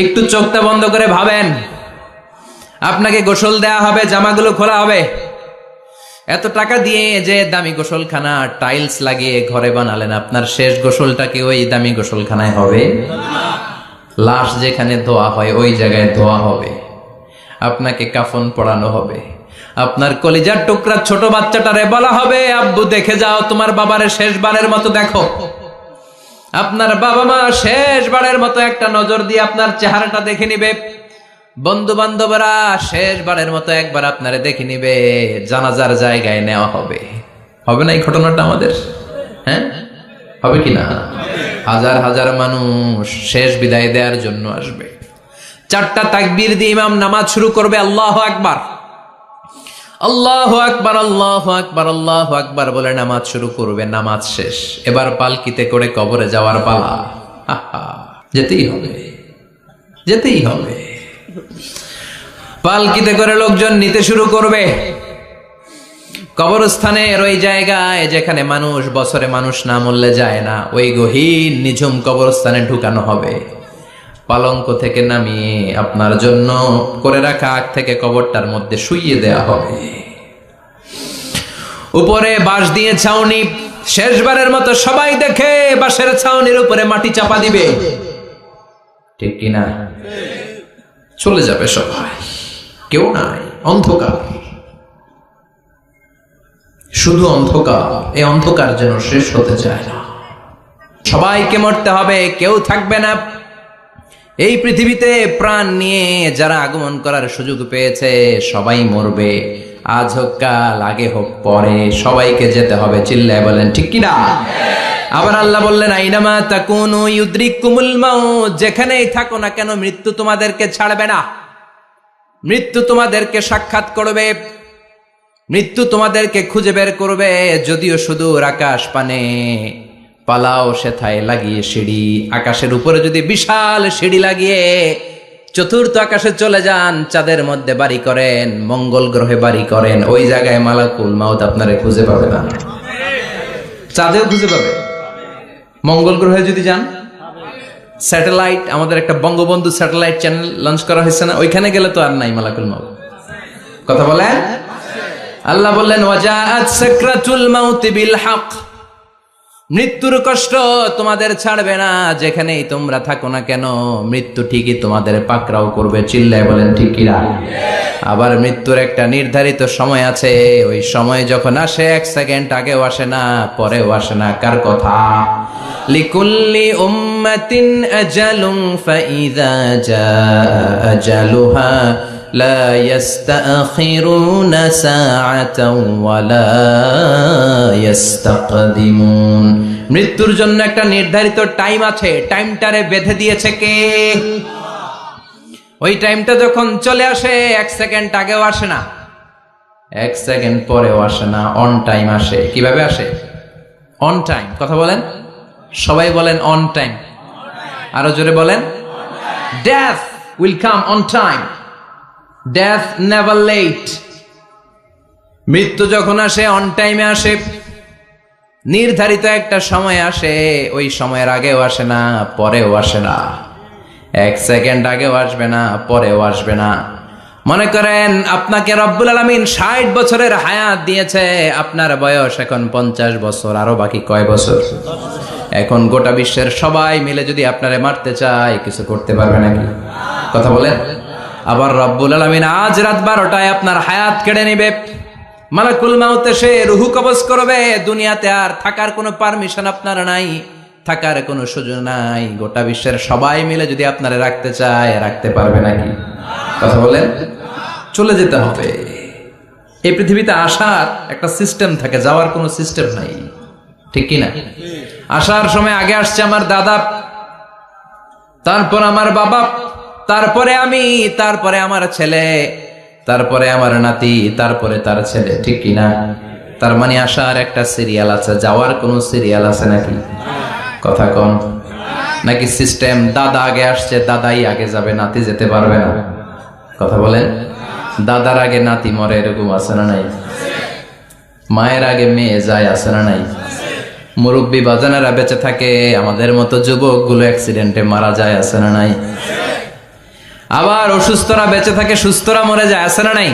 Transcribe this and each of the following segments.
একটু চোখটা বন্ধ করে ভাবেন, আপনাকে গোসল দেয়া হবে, জামাগুলো খোলা হবে। এত টাকা দিয়ে যে দামি গোসলখানা টাইলস লাগিয়ে ঘরে বানালেন, আপনার শেষ গোসলটা কি ওই দামি গোসলখানায় হবে? লাশ যেখানে ধোয়া হয় ওই জায়গায় ধোয়া হবে, আপনাকে কাফন পরানো হবে। আপনার কলিজার টুকরা ছোট বাচ্চাটারে বলা হবে, আব্বু দেখে যাও তোমার বাবারে শেষবারের মতো দেখো। আপনার বাবা মা শেষবারের মতো একটা নজর দিয়ে আপনার চেহারাটা দেখে নিবে। বন্ধু বান্ধবরা শেষবারের মতো একবার আপনারে দেখে নিবে, জানাজার জায়গায় নেওয়া হবে। হবে না এই ঘটনাটা আমাদের? হ্যাঁ, হবে কি না? হাজার হাজার মানুষ শেষ বিদায় দেওয়ার জন্য আসবে। 4টা তাকবীর দিয়ে ইমাম নামাজ শুরু করবে, আল্লাহু আকবার, আল্লাহু আকবার, আল্লাহু আকবার, আল্লাহু আকবার বলে নামাজ শুরু করবে। নামাজ শেষ, এবার পালকিতে করে কবরে যাওয়ার পালা। যেতেই হবে, যেতেই হবে। পালকিতে করে লোকজন নিতে শুরু করবে। কবরস্থানের ওই জায়গায় যেখানে মানুষ বছরে মানুষ না মরলে যায় না, ওই গহীন নিঝুম কবরস্থানে ঢুকানো হবে। পালঙ্ক থেকে নামিয়ে আপনার জন্য করে রাখা আগ থেকে কবরটার মধ্যে শুইয়ে দেয়া হবে। উপরে বাঁশ দিয়ে ছাউনি, শেষবারের মতো সবাই দেখে বাঁশের ছাউনির উপরে মাটি চাপা দিবে, ঠিক কিনা? চলে যাবে সবাই, কেউ নাই, অন্ধকার, শুধু অন্ধকার। এই অন্ধকার যেন শেষ হতে চায় না। সবাইকে মরতে হবে, কেউ থাকবে না। এই পৃথিবীতে প্রাণ নিয়ে যারা আগমন করার সুযোগ পেয়েছে সবাই মরবে, আজ হোক কাল, আগে হোক পরে, সবাইকে যেতে হবে। চিল্লায় বলেন ঠিক কিনা? আবার আল্লাহ বললেন, আইনামা তাকুনু ইউদরিকুমুল মাউত, যেখানেই থাকো না কেন মৃত্যু তোমাদেরকে ছাড়বে না। মৃত্যু তোমাদেরকে সাক্ষাৎ করবে, মৃত্যু তোমাদেরকে খুঁজে বের করবে। যদিও সুদূর আকাশ পানে, পালাও সেথায় লাগিয়ে সিঁড়ি। আকাশের উপরে যদি বিশাল সিঁড়ি লাগিয়ে চতুর্থ আকাশে চলে যান, চাঁদের মধ্যে বাড়ি করেন, মঙ্গল গ্রহে বাড়ি করেন, ওই জায়গায় মালাকুল মাউত আপনারে খুঁজে পাবে না। চাঁদেও খুঁজে পাবে। মঙ্গল গ্রহে যদি যান, স্যাটেলাইট, আমাদের একটা বঙ্গবন্ধু স্যাটেলাইট চ্যানেল লঞ্চ করা হয়েছে না, ওইখানে গেলে তো আর নাই মালাকুল মাউত। কথা বলেন। আল্লাহ বললেন, ওয়াজাআত সাকরাতুল মাউতি বিল হক, মৃত্যুর কষ্ট তোমাদের ছাড়বে না, যেখানেই তোমরা থাকো না কেন মৃত্যু ঠিকই তোমাদের পাকড়াও করবে। চিল্লায় বলেন ঠিক কিনা? আবার মৃত্যুর একটা নির্ধারিত সময় আছে, ওই সময় যখন আসে 1 সেকেন্ড আগেও আসে না, পরেও আসে না। কার কথা? লিকুল্লি উম্মাতিন আজালুন ফাইযা জাআ আজালুহা লা ইস্তাখিরুনা সাআতাও ওয়ালা ইস্তাকদিমুন। মৃত্যুর জন্য একটা নির্ধারিত টাইম আছে, টাইমটারে বেঁধে দিয়েছে কে? ওই টাইমটা যখন চলে আসে 1 সেকেন্ড আগেও আসে না, 1 সেকেন্ড পরেও আসে না, অন টাইম আসে। কিভাবে আসে? On time. কথা বলেন, সবাই বলেন অন টাইম। আরো জোরে বলেন, death will come on time, death never late. মৃত্যু যখন আসে অন টাইমে আসে, নির্ধারিত একটা সময় আসে, ওই সময়ের আগেও আসে না, পরেও আসে না। 1 সেকেন্ড আগেও আসবে না, পরেও আসবে না। মনে করেন আপনাকে রব্বুল আলামিন 60 বছরের হায়াত দিয়েছে, আপনার বয়স এখন 50 বছর, আরো বাকি কয় বছর? এখন গোটা বিশ্বের সবাই মিলে যদি আপনারে মারতে চায়, কিছু করতে পারবে নাকি? কথা বলেন। আবার রব্বুল আলামিন আজ রাত 12টায় আপনার হায়াত কেড়ে নেবে। মালাকুল মাউত এসে রুহু কবজ করবে। দুনিয়াতে আর থাকার কোনো পারমিশন আপনার নাই, থাকার কোনো সুযোগ নাই। গোটা বিশ্বের সবাই মিলে যদি আপনারে রাখতে চায়, রাখতে পারবে নাকি? কথা বলেন। চলে যেতে হবে। এই পৃথিবীতে আসার একটা সিস্টেম থাকে, যাওয়ার কোনো সিস্টেম নাই, ঠিক কিনা? আসার সময় আগে আসছে আমার দাদা, তারপর আমার বাবা, তারপরে আমি, তারপরে আমার ছেলে, তারপরে আমার নাতি, তারপরে তার ছেলে, ঠিক কিনা? তার মানে আসার একটা সিরিয়াল আছে, যাওয়ার কোনো সিরিয়াল আছে নাকি? কথা কন। নাকি সিস্টেম দাদা আগে আসছে, দাদাই আগে যাবে, নাতি যেতে পারবে না? কথা বলেন। দাদার আগে নাতি মরে, এরকম আছে না নাই? মায়ের আগে মেয়ে যায়, আছে না নাই? মুরব্বী বাজানেরা বেঁচে থাকে, আমাদের মতো যুবক গুলো অ্যাক্সিডেন্টে মারা যায়, আছে না নাই? আবার অসুস্থরা বেঁচে থাকে, সুস্থরা মরে যায়, আছে না নাই?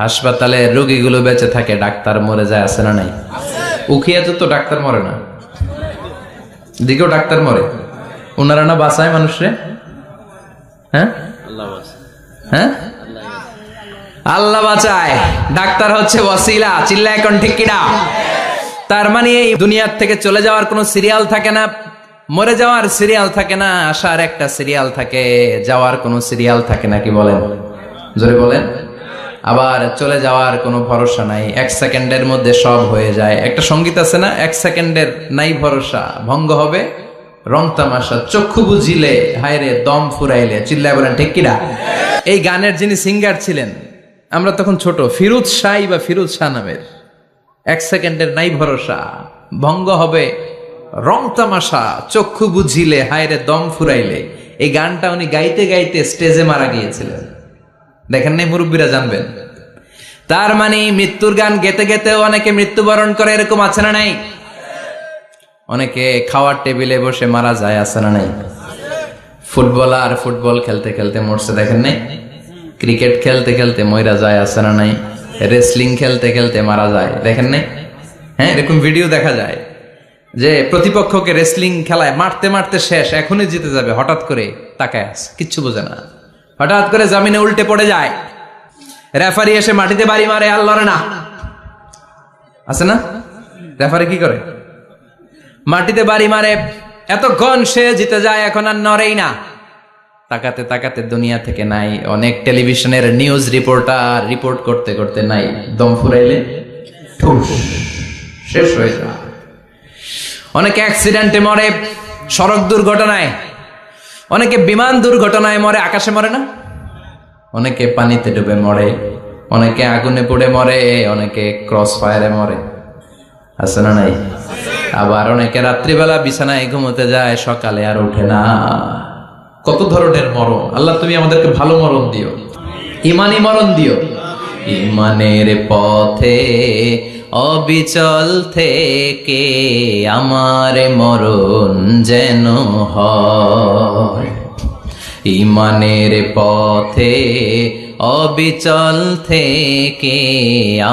হাসপাতালে রোগীগুলো বেঁচে থাকে, ডাক্তার মরে যায়, আছে না নাই? উখিয়াতে তো ডাক্তার মরে না, দিকেও ডাক্তার মরে। ওনারা না বাঁচায় মানুষরে? হ্যাঁ হ্যাঁ, আল্লাহ বাঁচায়, ডাক্তার হচ্ছে ওয়াসিলা। চিল্লা এখন ঠিক কিনা? তার মানে এই দুনিয়ার থেকে চলে যাওয়ার কোনো সিরিয়াল থাকে না, মরে যাওয়ার সিরিয়াল থাকে না, আসার একটা সিরিয়াল থাকে, যাওয়ার কোনো সিরিয়াল থাকে না। কি বলেন? জোরে বলেন। আবার চলে যাওয়ার কোনো ভরসা নাই, এক সেকেন্ডের মধ্যে সব হয়ে যায়। একটা সঙ্গীত আছে না, এক সেকেন্ডের নাই ভরসা, ভঙ্গ হবে রং তামাশা, চক্ষু বুঝিলে হায়রে দম ফুরাইলে। চিল্লায় বলেন ঠিক কিনা? এই গানের যিনি সিঙ্গার ছিলেন, আমরা তখন ছোট, ফিরোজ শাহ বা ফিরোজ শাহ নামের, এক সেকেন্ডের নাই ভরসা, ভঙ্গ হবে রং তামাশা, চক্ষু বুঝিলে হায়রে দম ফুরাইলে। এই গানটা উনি গাইতে গাইতে স্টেজে মারা গিয়েছিলেন। দেখেন নাই? মুরব্বীরা জানবেন। তার মানে মৃত্যুর গান গেতে গেতে অনেকে মৃত্যুবরণ করে, এরকম আছে না নাই? অনেকে খাওয়ার টেবিলে বসে মারা যায়, আছে না নাই? ফুটবলার ফুটবল খেলতে খেলতে মরছে, দেখেন নাই? ক্রিকেট খেলতে খেলতে মইরা যায়, আছে না নাই? রেসলিং খেলতে খেলতে মারা যায়, দেখেন নাই? হ্যাঁ, এরকম ভিডিও দেখা যায় যে প্রতিপক্ষকে রেসলিং খেলায় মারতে মারতে শেষ, এখনই জিতে যাবে, হঠাৎ করে তাকায় আছে, কিচ্ছু বোঝে না, হঠাৎ করে জমিনে উল্টে পড়ে যায়, রেফারি এসে মাটিতে বাড়ি মারে, আর লড়ে না, আছে না? রেফারি কি করে? মাটিতে বাড়ি মারে, এতক্ষণ সে জিতে যায়, এখন আর নড়েই না। তাকাতে তাকাতে দুনিয়া থেকে নাই। অনেক টেলিভিশনের নিউজ রিপোর্টার রিপোর্ট করতে করতে নাই, দম ফুরাইলে ঠুস শেষ হয়ে যায়। অনেকে অ্যাক্সিডেন্টে মরে, সড়ক দুর্ঘটনায়, অনেকে বিমান দুর্ঘটনায় মরে, আকাশে মরে না? অনেকে পানিতে ডুবে মরে, অনেকে আগুনে পুড়ে মরে, অনেকে ক্রস ফায়ারে মরে, আছে না নাই? আবার অনেকে রাত্রিবেলা বিছানায় ঘুমোতে যায়, সকালে আর ওঠে না। কত ধরনের মরণ! আল্লাহ তুমি আমাদেরকে ভালো মরণ দিও, ইমানি মরণ দিও। ইমানের পথে অবিচল থেকে আমার মরণ যেন হয়, ইমানের পথে অবিচল থেকে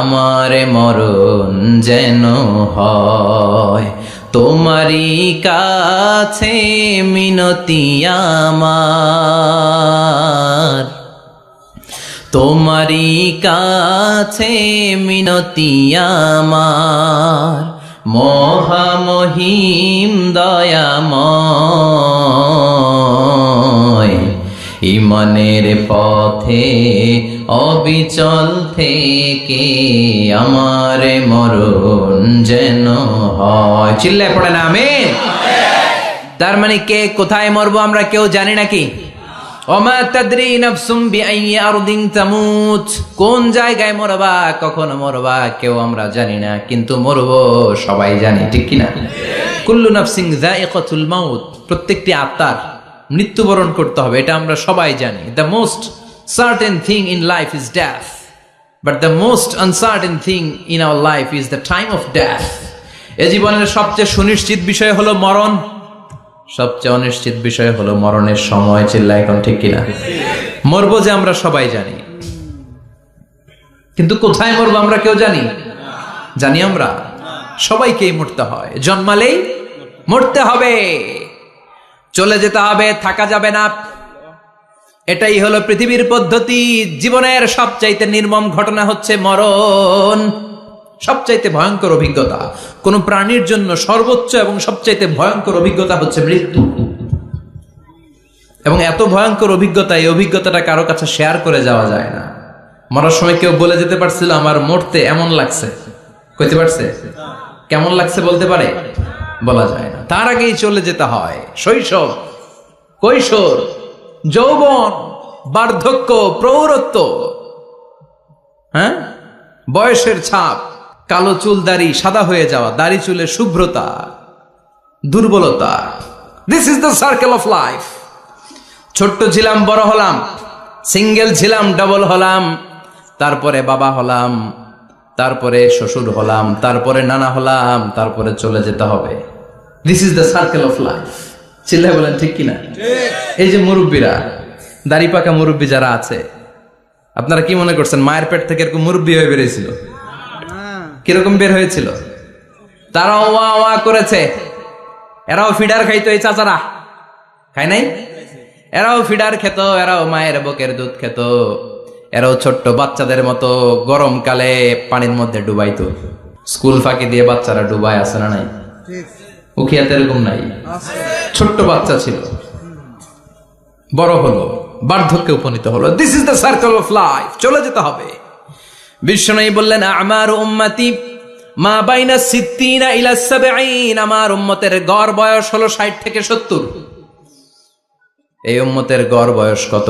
আমার মরণ যেন হয়। তোমারই কাছে মিনতি আমার, তোমারই কাছে মিনতি আমার, মহামহিম দয়াময়। ইমানের পথে অবিচল থেকে আমার মরণ যেন হয়। চিল্লায় পড়েন আমিন। তার মানে কে কোথায় মরবো আমরা কেউ জানি নাকি? ওমা তাদরি নাফসুম বিআইয়ি আরদিন তামুত, কোন জায়গায় মরবা, কখন মরবা কেউ আমরা জানি না, কিন্তু মরবো সবাই জানি, ঠিক কিনা? কুল্লু নাফসিন যায়িকাতুল মাউত, প্রত্যেকটি আত্মার মৃত্যুবরণ করতে হবে, এটা আমরা সবাই জানি। The most certain thing in life is death, but the most uncertain thing in our life is the time of death. এ জীবনের সবচেয়ে সুনিশ্চিত বিষয় হলো মরণ, সবচেয়ে অনিশ্চিত বিষয় হলো মরণের সময়। চিল্লা এখন ঠিক কিনা? মরবো যে আমরা সবাই জানি, কিন্তু কোথায় মরবো আমরা কেউ জানি? জানি আমরা? সবাইকেই মরতে হয়, জন্মালেই মরতে হবে, চলে যেতে হবে, থাকা যাবে না। এটাই হলো পৃথিবীর পদ্ধতি। জীবনের সবচাইতে নির্মম ঘটনা হচ্ছে মরণ, সবচাইতে ভয়ঙ্কর অভিজ্ঞতা। কোন প্রাণীর জন্য সর্বোচ্চ এবং সবচাইতে ভয়ঙ্কর অভিজ্ঞতা হচ্ছে মৃত্যু। এবং এত ভয়ঙ্কর অভিজ্ঞতা, এই অভিজ্ঞতাটা কারো কাছে শেয়ার করে যাওয়া যায় না। মরার সময় কেউ বলে যেতে পারছিল আমার মরতে এমন লাগছে, কইতে পারছে? কেমন লাগছে বলতে পারে? বলা যায় না। তার আগেই চলে যেতে হয়। শৈশব, কৈশোর, যৌবন, বার্ধক্য, প্রৌঢ়ত্ব, হ্যাঁ, বয়সের ছাপ, কালো চুল দাড়ি সাদা হয়ে যাওয়া, দাড়ি চুলে শুভ্রতা, দুর্বলতা। This is the circle of life. ছোট্ট ছিলাম, বড় হলাম, সিঙ্গেল ছিলাম, ডাবল হলাম, তারপরে বাবা হলাম, তারপরে শ্বশুর হলাম, তারপরে নানা হলাম, তারপরে চলে যেতে হবে। This is the circle of life. চিল্লায় বলেন ঠিক কিনা? এই যে মুরব্বীরা, দাড়ি পাকা মুরব্বী যারা আছে, আপনারা কি মনে করছেন মায়ের পেট থেকে এরকম মুরব্বী হয়ে বেরিয়েছিল? কিরকম বের হয়েছিল? তারাও ওয়া ওয়া করেছে। এরাও ফিডার খাইতো, এই চাচারা খায় নাই? এরাও ফিডার খেত, এরাও মায়ের বুকের দুধ খেত, এরাও ছোট্ট বাচ্চাদের মতো গরমকালে পানির মধ্যে ডুবাইতো। স্কুল ফাঁকি দিয়ে বাচ্চারা ডুবায়, আছে না নাই? উখিয়াতে এরকম নাই? ছোট্ট বাচ্চা ছিল, বড় হলো, বার্ধক্যে উপনীত হলো। This is the circle of life, চলে যেতে হবে। বিশ্বনবী বললেন আমার উম্মতি মা বাইনা 60 ইলা 70, আমার উম্মতের গড় বয়স হলো 60 থেকে 70। এই উম্মতের গড় বয়স কত?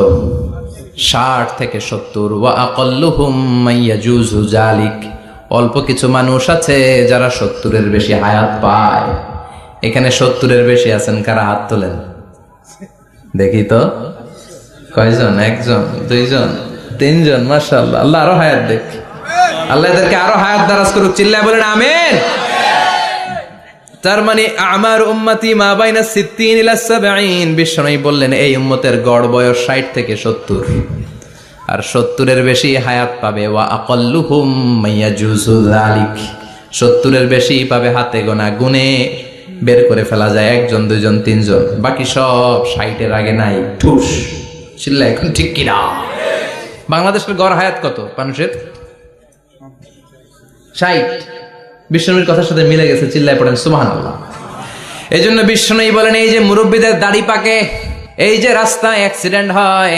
60 থেকে 70। ওয়া আকাল্লুহুম মাইয়াজুজু জালিক, অল্প কিছু মানুষ আছে যারা 70-এর বেশি হায়াত পায়। এখানে 70-এর বেশি আছেন কারা? হাত তোলেন দেখি তো। কয়জন? একজন, দুইজন, তিনজন। মাশাআল্লাহ, আল্লাহ আরো হায়াত দেখ, আল্লাহ এদেরকে আরো হায়াত দারাজ করুক। চিল্লায় বলেন আমিন। তার মানে আমার উম্মতি মা বাইনা 60 ইলা 70। বিশ্বনবী বললেন এই উম্মতের গড় বয়স 60 থেকে 70, আর 70-এর বেশি হায়াত পাবে। ওয়া আকাল্লুহুম মাইয়াজুজু যালিক, 70-এর বেশি পাবে হাতে গোনা, গুনে বের করে ফেলা যায় একজন, দুইজন, তিনজন। বাকি সব 60-এর আগে নাই। ঠুস চিল্লা এখন ঠিক কিনা? বাংলাদেশের গড় হায়াত কত মানুষের? 60। বিশ্বনবীর কথার সাথে মিলে গেছে। চিল্লায় পড়েন সুবহানাল্লাহ। এই জন্য বিশ্বনবী বলেন এই যে মুরব্বীদের দাড়ি পাকে, এই যে রাস্তায় অ্যাক্সিডেন্ট হয়,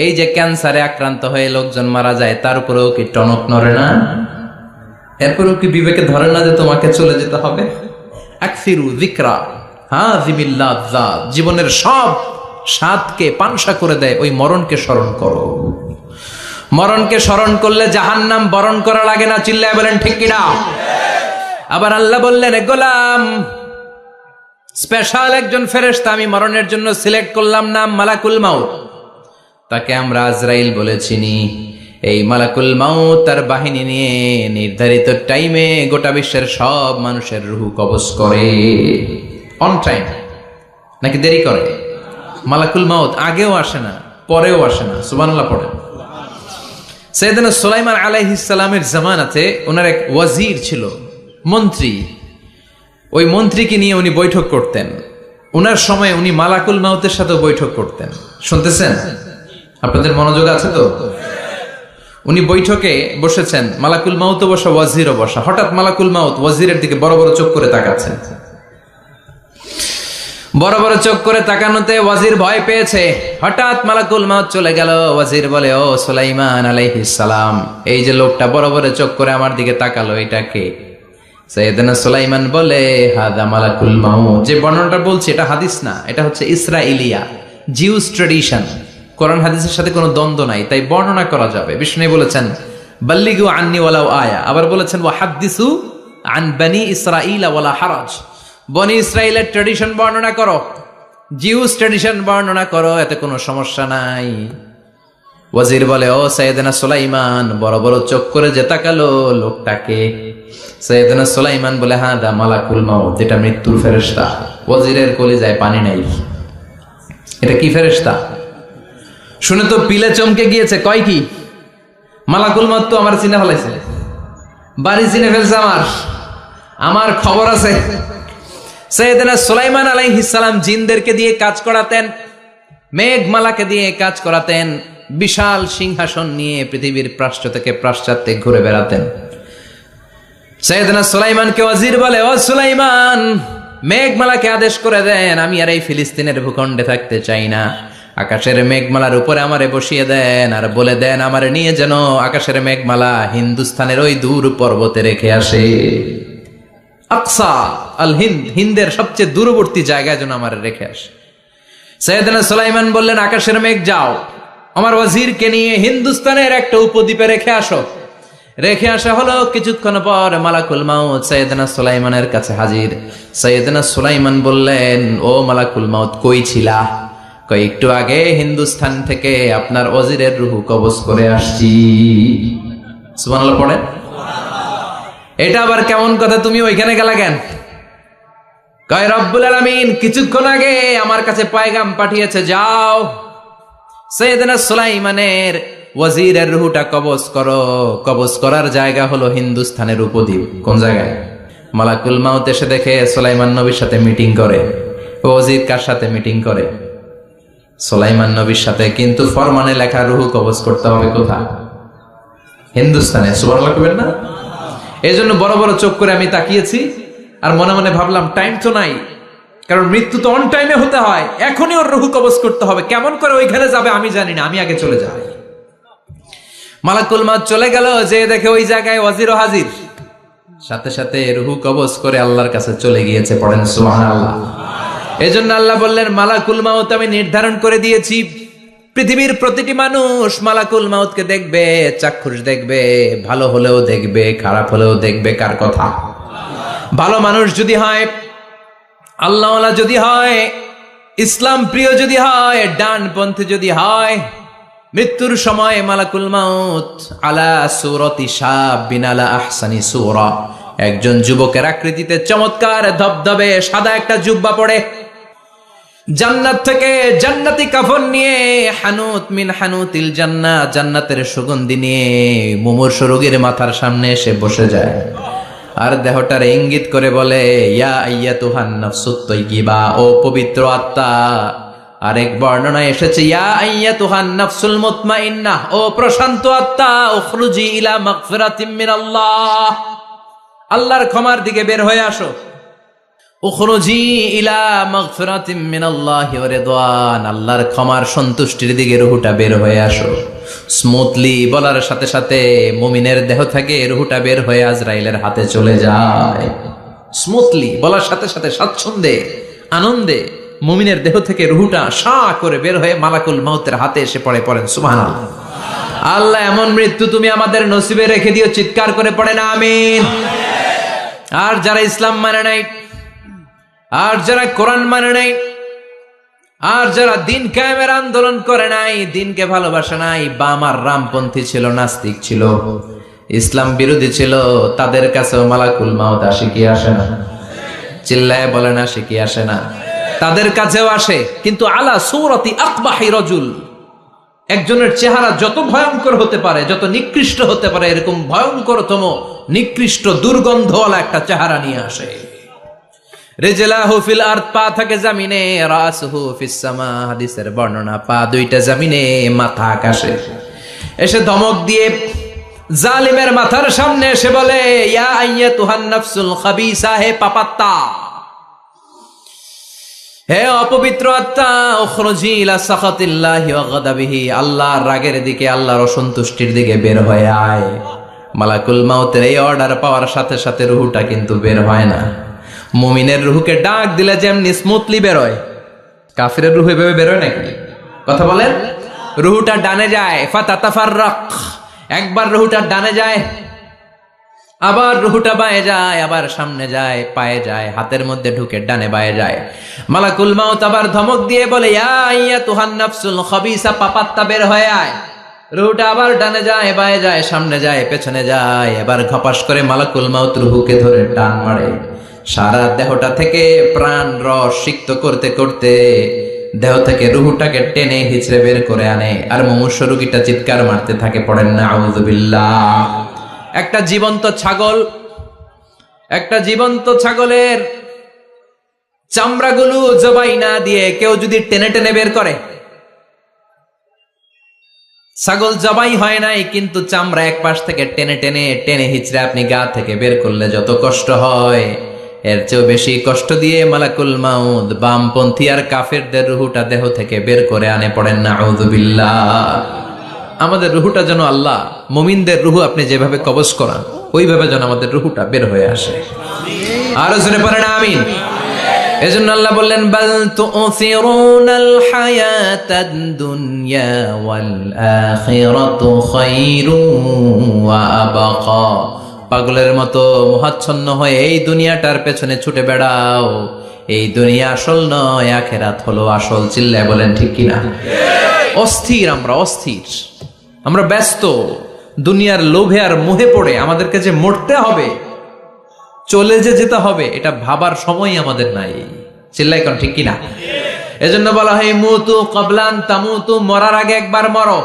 এই যে ক্যান্সারে আক্রান্ত হয়ে লোকজন মারা যায়, তার উপরেও কি টনক নড়ে না? এরপরেও কি বিবেকে ধরে না যে তোমাকে চলে যেতে হবে? আকসিরু যিকরা হাযিমিল লাযযাত, জীবনের সব স্বাদকে পানসা করে দেয় ওই মরণকে স্মরণ করো। মরণকে স্মরণ করলে জাহান্নাম বরণ করা লাগে না। চিল্লায় বলেন ঠিক কিনা? আবার আল্লাহ বললেন গোলাম, স্পেশাল একজন ফেরেশতা আমি মরণের জন্য সিলেক্ট করলাম, নাম মালাকুল মাউত। তাকে আমরা আজরাইল বলে চিনি। এই মালাকুল মাউত তার বাহিনী নিয়ে নির্ধারিত টাইমে গোটা বিশ্বের সব মানুষের রূহ কবজ করে। অন টাইম নাকি দেরি করে? মালাকুল মাউত আগেও আসে না, পরেও আসে না। সুবহানাল্লাহ পড়েন। সাইয়েদনা সুলাইমান আলাইহিস সালামের জামানাতে ওনার এক ওয়াজির ছিল, মন্ত্রী। ওই মন্ত্রীকে নিয়ে উনি বৈঠক করতেন। ওনার সময় উনি মালাকুল মাউতের সাথে বৈঠক করতেন। শুনতেছেন? আপনাদের মনোযোগ আছে তো? উনি বৈঠকে বসেছেন, মালাকুল মাউতও বসা, ওয়াজিরও বসা। হঠাৎ মালাকুল মাউত ওয়াজিরের দিকে বড় বড় চোখ করে তাকাচ্ছেন। বড় বড় চোখ করে তাকানোতে ওয়াজির ভয় পেয়েছে। হঠাৎ মালাকুল মাউত চলে গেল। ওয়াজির বলে, ও সুলাইমান আলাইহিস সালাম, এই যে লোকটা বড় বড় চোখ করে আমার দিকে তাকালো, এটা কে? সাইয়েদনা সুলাইমান বলে, হাদা মালাকুল মাউত। যে বর্ণনাটা বলছি এটা হাদিস না, এটা হচ্ছে ইসরাইলিয়া, জিউস ট্র্যাডিশন। কোরআন হাদিসের সাথে কোনো দ্বন্দ্ব নাই, তাই বর্ণনা করা যাবে। বিষ্ণু বলেছেন বাল্লিগু আন্নি ওয়ালাউ আয়া। আবার বলেছেন ওয়া হাদ্দিসু আন বনি ইসরাঈল ওয়ালা হারাজ। বনি ইসরাইলের ট্র্যাডিশন বর্ণনা করো, জিউস ট্র্যাডিশন বর্ণনা করো, এতে কোনো সমস্যা নাই। ওয়াজির বলে, ও সাইয়েদনা সুলাইমান, বড় বড় চোখ করে যে তাকালো লোকটাকে? সাইয়েদনা সুলাইমান বলে, হাদা মালাকুল মাউত, এটা মৃত্যুর ফেরেশতা। ওয়াজিরের কলিজায় পানি নাই। এটা কি ফেরেশতা? শুনে তো পিলে চমকে গিয়েছে। কয় কি? মালাকুল মাউত তো আমার চিনে ফেলাইছে, বাড়ি চিনে ফেলছে, আমার খবর আছে। সাইয়েদনা সুলাইমান আলাইহিস সালাম জিনদেরকে দিয়ে কাজ করাতেন, মেঘমালাকে দিয়ে কাজ করাতেন, বিশাল সিংহাসন নিয়ে পৃথিবীর প্রাচ্য থেকে পাশ্চাত্যে ঘুরে বেড়াতেন। সাইয়েদনা সুলাইমানকে ওয়াজির বলে, ও সুলাইমান, মেঘমালাকে আদেশ করে দেন, আমি আর এই ফিলিস্তিনের ভূখণ্ডে থাকতে চাই না। আকাশের মেঘমালার উপরে আমারে বসিয়ে দেন, আর বলে দেন আমারে নিয়ে যেন আকাশের মেঘমালা হিন্দুস্তানের ওই দূর পর্বতে রেখে আসে। আকসা আল হিন্দ, হিন্দের সবচেয়ে দূরবর্তী জায়গায় যেন আমার রেখে আসে। সাইয়েদনা সুলাইমান বললেন, আকাশের মেঘ যাও, আমার ওয়াজিরকে নিয়ে হিন্দুস্তানের একটা উপদ্বীপে রেখে আসো। রেখে আসা হলো। কিছুক্ষণ পর মালাকুল মাউত সাইয়েদনা সুলাইমানের কাছে হাজির। সাইয়েদনা সুলাইমান বললেন, ও মালাকুল মাউত, কই ছিলা? কই, একটু আগে হিন্দুস্তান থেকে আপনার ওয়াজিরের রূহ কবজ করে আসছি। সুবহানাল্লাহ পড়েন। এটা আবার কেমন কথা, তুমি ওইখানে গেলা কেন? কয়, রব্বুল আলামিন কিছুক্ষণ আগে আমার কাছে পয়গাম পাঠিয়েছে, যাও সৈয়দনা সুলাইমানের ওয়াজিরের রুহুটা কবজ করো। কবজ করার জায়গা হলো হিন্দুস্তানের উপদ্বীপ। কোন জায়গায়? মালাকুল মাউত এসে দেখে সুলাইমান নবীর সাথে মিটিং করে। ওয়াজির কার সাথে মিটিং করে? সুলাইমান নবীর সাথে। কিন্তু ফরমানে লেখা রুহু কবজ করতে হবে কোথায়? হিন্দুস্তানে। সুবহানাল্লাহ কইবেন না? এই জন্য বড় বড় চোখ করে আমি তাকিয়েছি আর মনে মনে ভাবলাম টাইম তো নাই, কারণ মৃত্যু তো অন টাইমে হতে হয়। এখনই ওর রুহু কবজ করতে হবে। কেমন করে ওইখানে যাবে আমি জানি না, আমি আগে চলে যাই। মালাকুল মাউত চলে গেল, যে দেখে ওই জায়গায় ওয়াজিরও হাজির। সাথে সাথে রুহু কবজ করে আল্লাহর কাছে চলে গিয়েছে। পড়েন সুবহানাল্লাহ। এজন্য আল্লাহ বললেন, মালাকুল মাউত আমি নির্ধারণ করে দিয়েছি, পৃথিবীর প্রতিটি মানুষ মালাকুল মাউতকে দেখবে, চাক্ষুষ দেখবে, ভালো হলেও দেখবে, খারাপ হলেও দেখবে। কার কথা? ভালো মানুষ যদি হয়, আল্লাহওয়ালা যদি হয়, ইসলাম প্রিয় যদি হয়, ডানপন্থী যদি হয়, মৃত্যুর সময় মালাকুল মাউত আলা সূরাতি শাবিন আলা আহসানি সূরা, একজন যুবকের আকৃতিতে চমৎকার ধবধবে সাদা একটা জুব্বা পরে, জান্নাত থেকে জান্নাতি কাফন নিয়ে, হানুত মিন হানুতিল জান্নাহ, জান্নাতের সুগন্ধি নিয়ে মুমূর্ষু রোগীর মাথার সামনে এসে বসে যায় আর দেহটার ইঙ্গিত করে বলে, ইয়া আইয়াতুহান নাফসুত তাইয়্যিবা, ও পবিত্র আত্মা। আরেক বর্ণনায় এসেছে, ইয়া আইয়াতুহান নাফসুল মুতমাইন্নাহ, ও প্রশান্ত আত্মা, উখরুজি ইলা মাগফিরাতিম মিনাল্লাহ, আল্লাহর ক্ষমার দিকে বের হয়ে আসো। উখরুজি ইলা মাগফিরাতিম মিনাল্লাহি ওয়া রিদওয়ান, আল্লাহর ক্ষমার সন্তুষ্টির দিকে রুহুটা বের হয়ে আসো। স্মুথলি বলার সাথে সাথে মুমিনের দেহ থেকে রুহুটা বের হয়ে আজরাইলের হাতে চলে যায়। স্মুথলি বলার সাথে সাথে স্বাচ্ছন্দ্যে আনন্দে মুমিনের দেহ থেকে রুহুটা সা করে বের হয়ে মালাকুল মাউতের হাতে এসে পড়ে। পড়েন সুবহানাল্লাহ। আল্লাহ এমন মৃত্যু তুমি আমাদের নসিবে রেখে দিও। চিৎকার করে পড়েন আমিন। আর যারা ইসলাম মানে নাই, আর যারা কোরআন মানে নাই, আর যারা দিন কায়েমের আন্দোলন করে নাই, দিনকে ভালোবাসে নাই, বাম আর রামপন্থী ছিল, নাস্তিক ছিল, ইসলাম বিরোধী ছিল, তাদের কাছেও মালাকুল মাউত আসে কি আসে না? চিল্লায় বলেন আসে কি আসে না? তাদের কাছেও আসে, কিন্তু আলা সূরাতি আকবাহি রাজুল, একজনের চেহারা যত ভয়ঙ্কর হতে পারে, যত নিকৃষ্ট হতে পারে, এরকম ভয়ঙ্করতম নিকৃষ্ট দুর্গন্ধওয়ালা একটা চেহারা নিয়ে আসে। রিজলাহু ফিল আরদ, পা থাকে জমিনে, রাসুহু ফিস সামা, হাদিসের বর্ণনা, পা দুইটা জমিনে, মাথা আকাশে। এসে ধমক দিয়ে জালিমের মাথার সামনে এসে বলে, ইয়া আইয়াতুহান নাফসুল খাবিসা, হে পাপাত্তা, হে অপবিত্র আত্মা, উখরুজি ইলা সাখাতিল্লাহি ওয়া গাদাবিহি, আল্লাহর রাগের দিকে, আল্লাহর অসন্তুষ্টির দিকে বের হয়ে আয়। মালাকুল মাউতের এই অর্ডার পাওয়ার সাথে সাথে রুহুটা কিন্তু বের হয় না। মুমিনের রুহুকে ডাক দিলে যেমনি স্মুথলি বেরোয়, কাফিরের রুহু এভাবে বেরোয় নাকি? কথা বলেন। রুহুটা ডানে যায়, ফাতাতাফাররাক, একবার রুহুটা ডানে যায়, আবার রুহুটা বায়ে যায়, আবার সামনে যায়, পায়ে যায়, হাতের মধ্যে ঢুকে ডানে বায়ে যায়। মালাকুল মাউত আবার ধমক দিয়ে বলে, ইয়া আইয়াতুহান নাফসুল খাবিসা, পাপাত্তা, বের হয়ে আয়। রুহুটা আবার ডানে যায়, বায়ে যায়, সামনে যায়, পেছনে যায়। এবার ঘপাস করে মালাকুল মাউত রুহুকে ধরে টান মারে। সারা দেহটা থেকে প্রাণ রস সিক্ত করতে করতে দেহ থেকে রুহুটাকে টেনে হিচড়ে বের করে আনে। আর মুমূর্ষু রোগীটা চিৎকার মারতে থাকে। পড়েন না আউযু বিল্লাহ। একটা জীবন্ত ছাগলের চামড়াগুলো জবাই না দিয়ে কেউ যদি টেনে টেনে বের করে, ছাগল জবাই হয় নাই কিন্তু চামড়া এক পাশ থেকে টেনে টেনে টেনে হিচড়ে আপনি গা থেকে বের করলে যত কষ্ট হয়, এর চেয়েও বেশি কষ্ট দিয়ে মালাকুল মাউত বামপন্থী আর কাফেরদের রুহুটা দেহ থেকে বের করে আনে। পড়েন না আউযু বিল্লাহ। আমাদের রুহুটা যেন আল্লাহ মুমিনদের রুহু আপনি যেভাবে কবজ করান, ওইভাবে যেন আমাদের রুহুটা বের হয়ে আসে। আরো জোরে পড়েন আমিন। এজন্য আল্লাহ বললেন, বাল তুসিরুনাল হায়াতাদ দুনিয়া ওয়াল আখিরাতু খায়রুন ওয়া আবকা। পাগলের মতো মোহাচ্ছন্ন হয়ে এই দুনিয়াটার পেছনে ছুটে বেড়াও। এই দুনিয়া আসল নয়, আখিরাত হলো আসল। চিল্লায় বলেন ঠিক কিনা? অস্থির, আমরা ব্যস্ত দুনিয়ার লোভে আর মোহে পড়ে আমাদেরকে যে মরতে হবে, চলে যে যেতে হবে, এটা ভাবার সময় আমাদের নাই। চিল্লাই কোন ঠিক কিনা? এজন্য বলা হয় মুতু ক্বাবলান তামুতু, মরার আগে একবার মরো।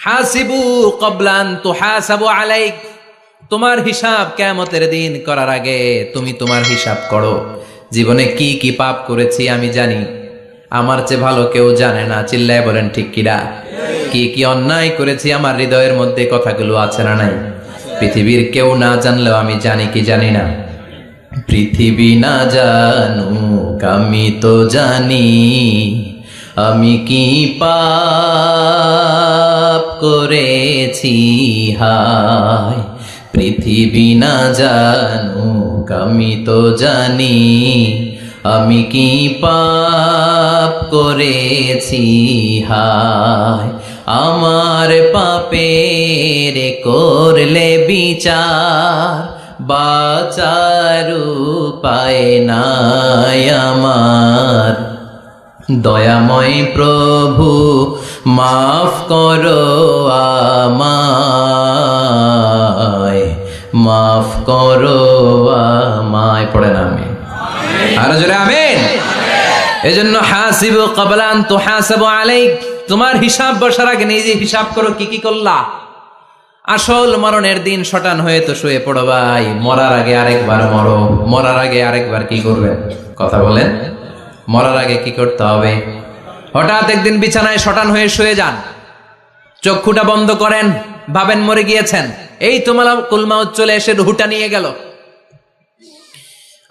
হাসিবু ক্বাবলান তুহাসাবু আলাইক, তোমার হিসাব কিয়ামতের দিন করার আগে তুমি তোমার হিসাব করো। জীবনে কি কি পাপ করেছি আমি জানি, আমার চেয়ে ভালো কেউ জানে না। চিল্লায় বলেন ঠিক কিনা? কি কি অন্যায় করেছি আমার হৃদয়ের মধ্যে কথাগুলো আছে না নাই? পৃথিবীর কেউ না জানলেও আমি জানি কি জানি না? পৃথিবী না জানুক আমি তো জানি, আমি কি পাপ করেছি হায়। পৃথিবী না জানুক আমি তো জানি, আমি কি পাপ করেছি হায়। আমার পাপের করলে বিচার, বাঁচার উপায় নাই আমার। দয়াময় প্রভু মাফ করো আমায়, মাফ করো আমায়। পড়েন আমিন। আর জোরে আমিন। এজন্য হাসিবু ক্বাবলা আন তুহাসাবু আলাইক, তোমার হিসাব বসার আগে নিজে হিসাব করো কি কি করলা। আসল মরণের দিন শটান হয়ে তো শুয়ে পড়ো ভাই, মরার আগে আরেকবার মরো। মরার আগে আরেকবার কি করবেন? কথা বলেন। মরার আগে কি করতে হবে? হঠাৎ একদিন বিছানায় শটান হয়ে শুয়ে যান, চক্ষুটা বন্ধ করেন, ভাবেন মরে গিয়েছেন, এই তো মালাকুল মাউত চলে এসে রুহটা নিয়ে গেল।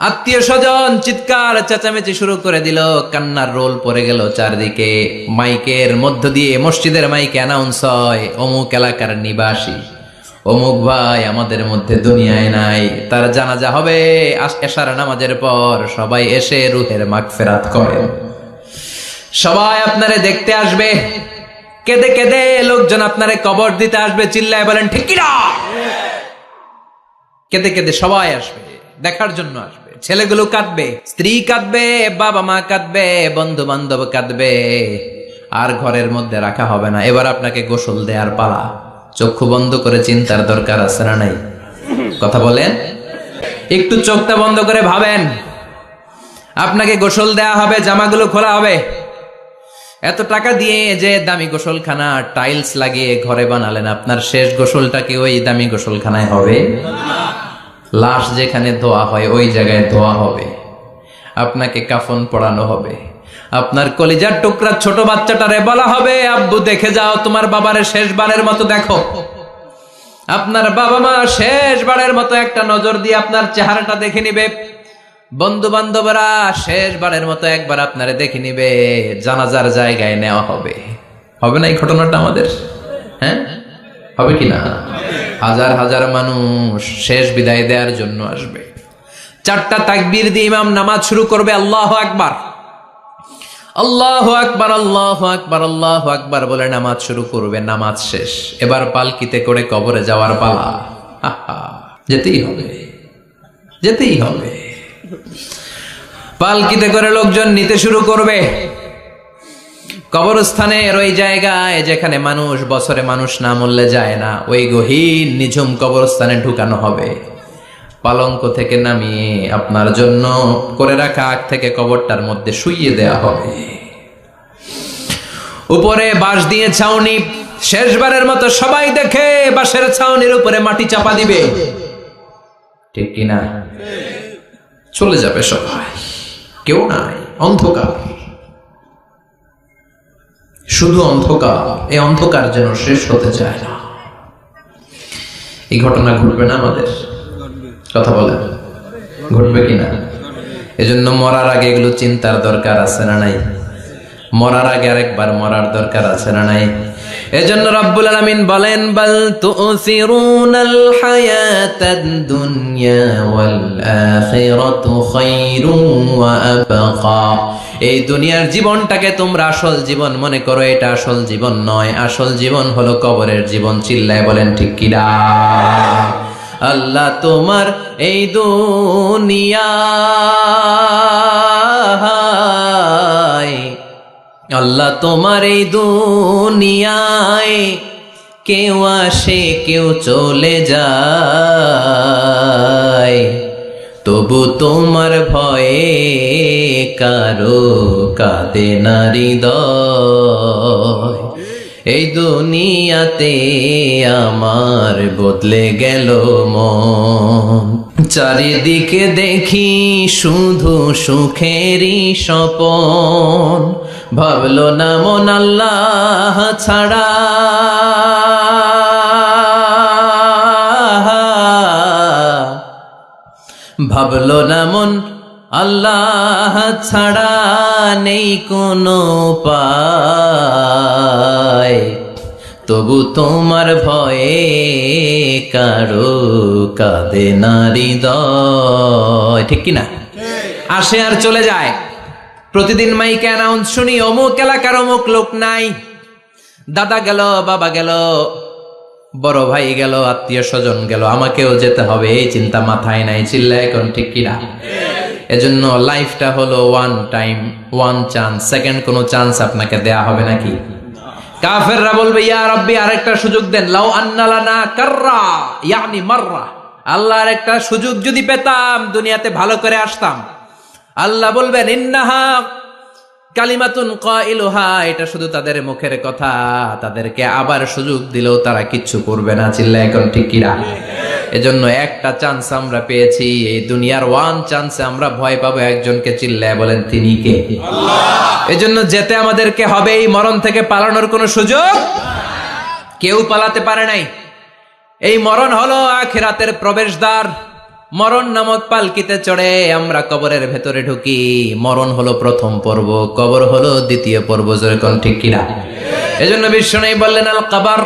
আত্মীয় স্বজন চিৎকার চেঁচামেচি শুরু করে দিল, কান্নার রোল পড়ে গেল চারদিকে। মাইকের মধ্য দিয়ে, মসজিদের মাইকে অ্যানাউন্স হয়, অমুক এলাকার নিবাসী অমুক ভাই আমাদের মধ্যে দুনিয়ায় নাই, তার জানাজা হবে এশার নামাজের পর। সবাই এসে রুহের মাগফিরাত করেন। সবাই আপনারে দেখতে আসবে, কেঁদে কেঁদে লোকজন আপনারে কবর দিতে আসবে। চিল্লায় বলেন ঠিক কিনা? কেঁদে কেঁদে সবাই আসবে, দেখার জন্য আসবে। ছেলেগুলো কাঁদবে, স্ত্রী কাঁদবে, বাবা মা কাঁদবে, বন্ধু বান্ধব কাঁদবে, আর ঘরের মধ্যে রাখা হবে না। এবার আপনাকে গোসল দেওয়ার পালা। চক্ষু বন্ধ করে চিন্তার দরকার আছে না নাই? কথা বলেন। একটু চোখটা বন্ধ করে ভাবেন, আপনাকে গোসল দেয়া হবে, জামাগুলো খোলা হবে। এত টাকা দিয়ে যে দামি গোসলখানা টাইলস লাগিয়ে ঘরে বানালেন, আপনার শেষ গোসলটা কি ওই দামি গোসলখানায় হবে? লাশ যেখানে ধোয়া হয় ওই জায়গায় ধোয়া হবে। আপনাকে কাফন পরানো হবে। আপনার কলিজার টুকরা ছোট বাচ্চাটারে বলা হবে, আব্বু দেখে যাও তোমার বাবারে শেষবারের মতো দেখো। আপনার বাবা মা শেষবারের মতো একটা নজর দিয়ে আপনার চেহারাটা দেখে নিবে। বন্ধু বান্ধবরা শেষবারের মতো একবার আপনারে দেখে নিবে। জানাজার জায়গায় নেওয়া হবে। হবে না এই ঘটনাটা আমাদের? হ্যাঁ, হবে কিনা? হাজার হাজার মানুষ শেষ বিদায় দেওয়ার জন্য আসবে। চারটা তাকবীর দিয়ে ইমাম নামাজ শুরু করবে। আল্লাহু আকবার, আল্লাহু আকবার, আল্লাহু আকবার, আল্লাহু আকবার বলে নামাজ শুরু করবে। নামাজ শেষ, এবার পালকিতে করে কবরে যাওয়ার পালা। যেতেই হবে, যেতেই হবে। পালকিতে করে লোকজন নিতে শুরু করবে। কবরস্থানের ওই জায়গায় যেখানে মানুষ বছরে মানুষ না মরলে যায় না, ওই গহীন নিঝুম কবরস্থানে ঢুকানো হবে। পালঙ্ক থেকে নামিয়ে আপনার জন্য করে রাখা আগ থেকে কবরটার মধ্যে শুইয়ে দেয়া হবে। উপরে বাঁশ দিয়ে ছাউনি, শেষবারের মতো সবাই দেখে বাঁশের ছাউনির উপরে মাটি চাপা দিবে। ঠিক কিনা? চলে যাবে সবাই, কেউ নাই, অন্ধকার, শুধু অন্ধকার। এই অন্ধকার যেন শেষ হতে চায় না। এই ঘটনা ঘটবে না আমাদের? কথা বলেন, ঘটবে কিনা? এজন্য মরার আগে এগুলো চিন্তার দরকার আছে না নাই? মরার আগে আরেকবার মরার দরকার আছে না নাই? এজন্য রব্বুল আলামিন বলেন, বাল তুসিরুনাল হায়াতাদ দুনিয়া ওয়াল আখিরাতু খায়রুন ওয়া আবকা। এই দুনিয়ার জীবনটাকে তোমরা আসল জীবন মনে করো, এটা আসল জীবন নয়। আসল জীবন হলো কবরের জীবন। চিল্লায় বলেন ঠিক কিনা? আল্লাহ তোমার এই দুনিয়ায়, আল্লাহ তোমার এই দুনিয়ায় কেউ আসে কেউ চলে যায়। তবু তোমার ভয়ে কারো কাঁদে না হৃদয়। এই দুনিয়াতে আমার বদলে গেল মন, চারিদিকে দেখি শুধু সুখেরই স্বপন। ভাবলো না মন আল্লাহ ছাড়া, ভাবলো না মন আল্লাহ ছাড়া নেই কোনো উপায়। তবু তোমার ভয়ে কারো কাঁদে না হৃদয়। ঠিক কিনা? আসে আর চলে যায়। প্রতিদিন মাইকে অ্যানাউন্স শুনি অমুক এলাকার অমুক লোক নাই। দাদা গেল, বাবা গেল, বড় ভাই গেল, আত্মীয় স্বজন গেল, আমাকেও যেতে হবে, এই চিন্তা মাথায় নাই। চিল্লা এখন ঠিক কিনা? এজন্য লাইফটা হলো one time, one chance. Second কোনো চান্স আপনাকে দেয়া হবে নাকি? কাফেররা বলবে ইয়া রাব্বি আরেকটা সুযোগ দেন, লাউ আন্না লানা কাররা ইয়ানি মাররা। আল্লাহ আরেকটা সুযোগ যদি পেতাম দুনিয়াতে ভালো করে আসতাম। আল্লাহ বলবেন ইন্নাহা কালিমাতুন কাইলুহা, এটা শুধু তাদের মুখের কথা, তাদেরকে আবার সুযোগ দিলেও তারা কিচ্ছু করবে না। চিল্লা এখন ঠিক কিনা? এজন্য একটা চান্স আমরা পেয়েছি, এই দুনিয়ার ওয়ান চান্সে আমরা ভয় পাবো একজনকে। চিল্লায় বলেন তিনি কে? আল্লাহ। এজন্য যেতে আমাদেরকে হবে। এই মরণ থেকে পালানোর কোনো সুযোগ কেউ পালাতে পারে নাই। এই মরণ হলো আখিরাতের প্রবেশদ্বার। মরণ নামক পালকিতে চড়ে আমরা কবরের ভেতরে ঢুকি। মরণ হলো প্রথম পর্ব, কবর হলো দ্বিতীয় পর্ব। যেরকম ঠিক কিনা? এজন্য বিশ্বনবী বললেন আল কবর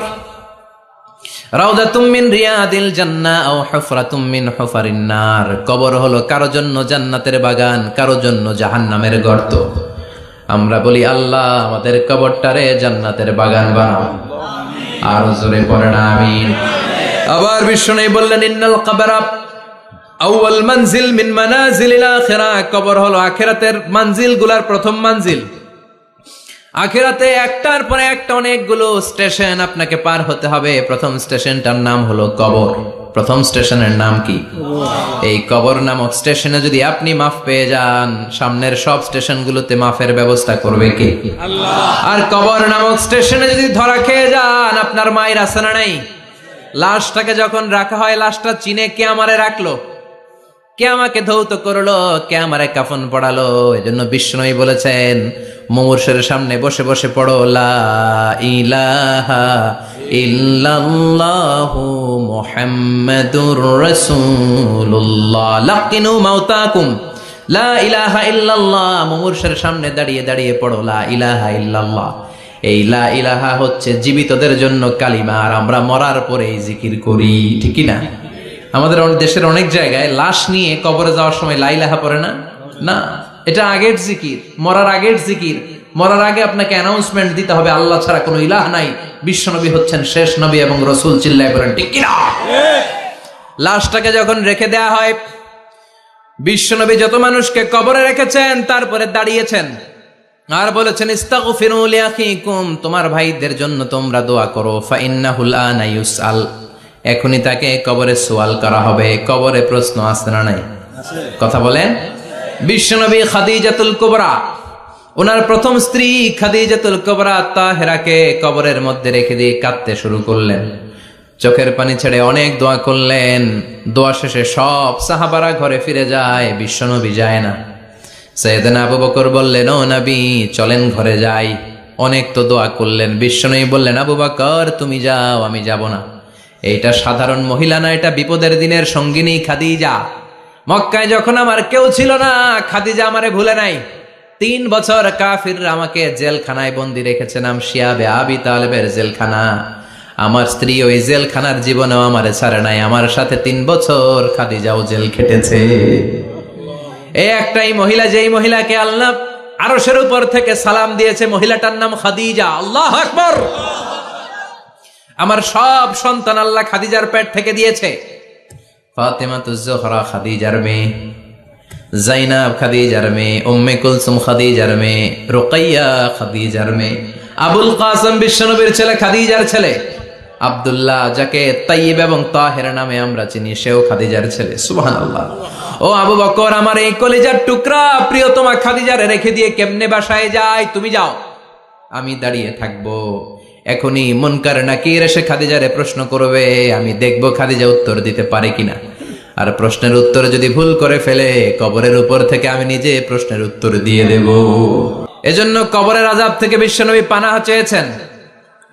রাউদাতুম মিন রিয়াদিল জান্নাহ আও হুফরাতুম মিন হুফারিন নার। কবর হলো কারো জন্য জান্নাতের বাগান, কারো জন্য জাহান্নামের গর্ত। আমরা বলি আল্লাহ আমাদের কবরটারে জান্নাতের বাগান বানাও। আর জোরে পড়েন আমিন। আবার বিশ্বনবী বললেন ইন্নাল কবরা আউয়াল মানজিল মিন মানাজিলিল আখিরাহ। কবর হলো আখিরাতের মানজিলগুলোর প্রথম মানজিল। আখিরাতে একটার পরে একটা অনেকগুলো স্টেশন আপনাকে পার হতে হবে। প্রথম স্টেশনটার নাম হলো কবর। প্রথম স্টেশনের নাম কি? এই কবর নামক স্টেশনে যদি আপনি মাফ পেয়ে যান, সামনের সব স্টেশনগুলোতে মাফের ব্যবস্থা করবে কে? আল্লাহ। আর কবর নামক স্টেশনে যদি ধরা খেয়ে যান, আপনার মায়ের আছে না নাই? লাশটাকে যখন রাখা হয়, লাশটা চিনে কে আমারে রাখলো, কে আমাকে ধৌত করলো, কে আমারে কাফন পড়ালো। এজন্য বিষ্ণুই বলেছেন মুমূর্ষের সামনে বসে বসে পড়ো লা ইলাহা ইল্লাল্লাহু মুহাম্মাদুর রাসূলুল্লাহ। লাকিনু মাউতাকুম লা ইলাহা ইল্লাল্লাহ। মুমূর্ষের সামনে দাঁড়িয়ে দাঁড়িয়ে পড়ো লা ইলাহা ইল্লাল্লাহ। এই লা ইলাহা হচ্ছে জীবিতদের জন্য কালিমা, আর আমরা মরার পরে এই জিকির করি। ঠিক কি না? আমাদের দেশের অনেক জায়গায় লাশ নিয়ে কবরে যাওয়ার সময় লা ইলাহা পড়ে না। না, এটা আগের জিকির, মরার আগের জিকির। মরার আগে আপনাকে অ্যানাউন্সমেন্ট দিতে হবে আল্লাহ ছাড়া কোনো ইলাহ নাই, বিশ্বনবী হচ্ছেন শেষ নবী এবং রাসূল। চিল্লায় বলেন ঠিক কি না? লাশটাকে যখন রেখে দেয়া হয়, বিশ্বনবী যত মানুষকে কবরে রেখেছেন তারপরে দাঁড়িয়েছেন আর বলেছেন ইস্তাগফিরু লিআখিকুম, তোমার ভাইদের জন্য তোমরা দোয়া করো। ফাইন্নাহুল আনা ইউসআল, এখনই তাকে কবরে সওয়াল করা হবে। কবরে প্রশ্ন আসে না নাই? কথা বলেন। বিশ্বনবী খাদিজাতুল কুবরা, ওনার প্রথম স্ত্রী খাদিজাতুল কুবরা তাহেরাকে কবরের মধ্যে রেখে দিয়ে কাঁদতে শুরু করলেন। চোখের পানি ছেড়ে অনেক দোয়া করলেন। দোয়া শেষে সব সাহাবারা ঘরে ফিরে যায়, বিশ্বনবী যায় না। সাইয়েদনা আবু বকর বললেন ও নবী চলেন ঘরে যাই। অনেক তো দোয়া করলেন। বিশ্বনবী বললেন আবু বকর তুমি যাও, আমি যাব না। এইটা সাধারণ মহিলা না, এটা বিপদের দিনের সঙ্গিনী খাদিজা। মক্কায় যখন আমার কেউ ছিল না, খাদিজা আমারে ভুলে নাই। 3 বছর কাফিররা আমাকে জেলখানায় বন্দি রেখেছে, নাম শিয়াবে আবি তালেবের জেলখানা। আমার স্ত্রী ওই জেলখানার জীবনেও আমারে ছাড়ে নাই। আমার সাথে 3 বছর খাদিজাও জেল খেটেছে। এই একটাই মহিলা, যেই মহিলাকে আল্লাহ আরশের উপর থেকে সালাম দিয়েছে, মহিলাটার নাম খাদিজা। আল্লাহু আকবার। আমার সব সন্তান আল্লাহ খাদিজার পেট থেকে দিয়েছে। ফাতেমাতুজ জোহরা খাদিজার মেয়ে, জাইনাব খাদিজার মেয়ে, উম্মে কুলসুম খাদিজার মেয়ে, রুকাইয়া খাদিজার মেয়ে, আবুল কাসেম বিশ্বনবীর ছেলে খাদিজার ছেলে, আব্দুল্লাহ যাকে তাইয়্যিব এবং তাহের নামে আমরা চিনি, সেও খাদিজার ছেলে। সুবহানাল্লাহ। ও আবু বকর, আমার এই কলিজার টুকরা প্রিয়তমা খাদিজারে রেখে দিয়ে কেমনে বাসায় যায়? তুমি যাও, আমি দাঁড়িয়ে থাকবো। এখনই মুনকার নাকির এসে খাদিজারে প্রশ্ন করবে, আমি দেখব খাদিজা উত্তর দিতে পারে কিনা। আর প্রশ্নের উত্তর যদি ভুল করে ফেলে, কবরের উপর থেকে আমি নিজে প্রশ্নের উত্তর দিয়ে দেব। এজন্য কবরের আযাব থেকে বিশ্বনবী পানাহ চেয়েছেন।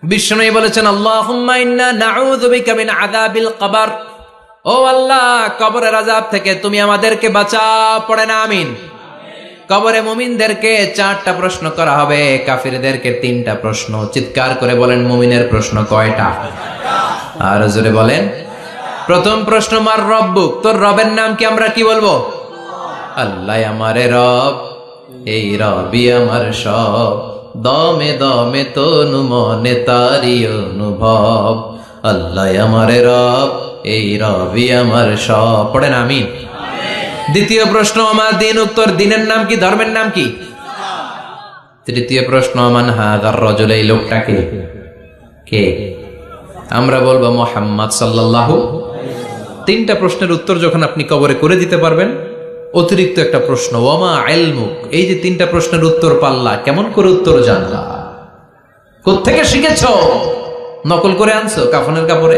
বিশ্বনবী বলেছেন, আল্লাহুম্মা ইন্না নাউযু বিকা মিন আযাবিল কবর। ও আল্লাহ, কবরের আযাব থেকে তুমি আমাদেরকে বাঁচাও। পড়েন আমিন। কবরে মুমিনদেরকে 4টা প্রশ্ন করা হবে, কাফিরদেরকে 3টা প্রশ্ন। চিৎকার করে বলেন, মুমিনের প্রশ্ন কয়টা? আর জোরে বলেন। প্রথম প্রশ্ন, মার রব্বুক, তোর রবের নাম কি? আমরা কি বলবো? আল্লাহ আমারে রব, এই রবি আমার সব, দমে দমে তনু মনে তারি অনুভব। আল্লাহ আমারে রব, এই রবি আমার সব। পড়েন আমিন। দ্বিতীয় প্রশ্ন, আমার দিন, উত্তর দিনের নাম কি? ধর্মের নাম কি? তৃতীয় প্রশ্ন, মান হাযার রাজুল, এই লোকটাকে কে? আমরা বলবো মুহাম্মদ সাল্লাল্লাহু। 3টা প্রশ্নের উত্তর যখন আপনি কবরে করে দিতে পারবেন, অতিরিক্ত একটা প্রশ্ন, ওয়ামা ইলমুক, এই যে 3টা প্রশ্নের উত্তর পাল্লা, কেমন করে উত্তর জানলা? কোত্থেকে শিখেছো? নকল করে আনছো কাফনের কাপড়ে?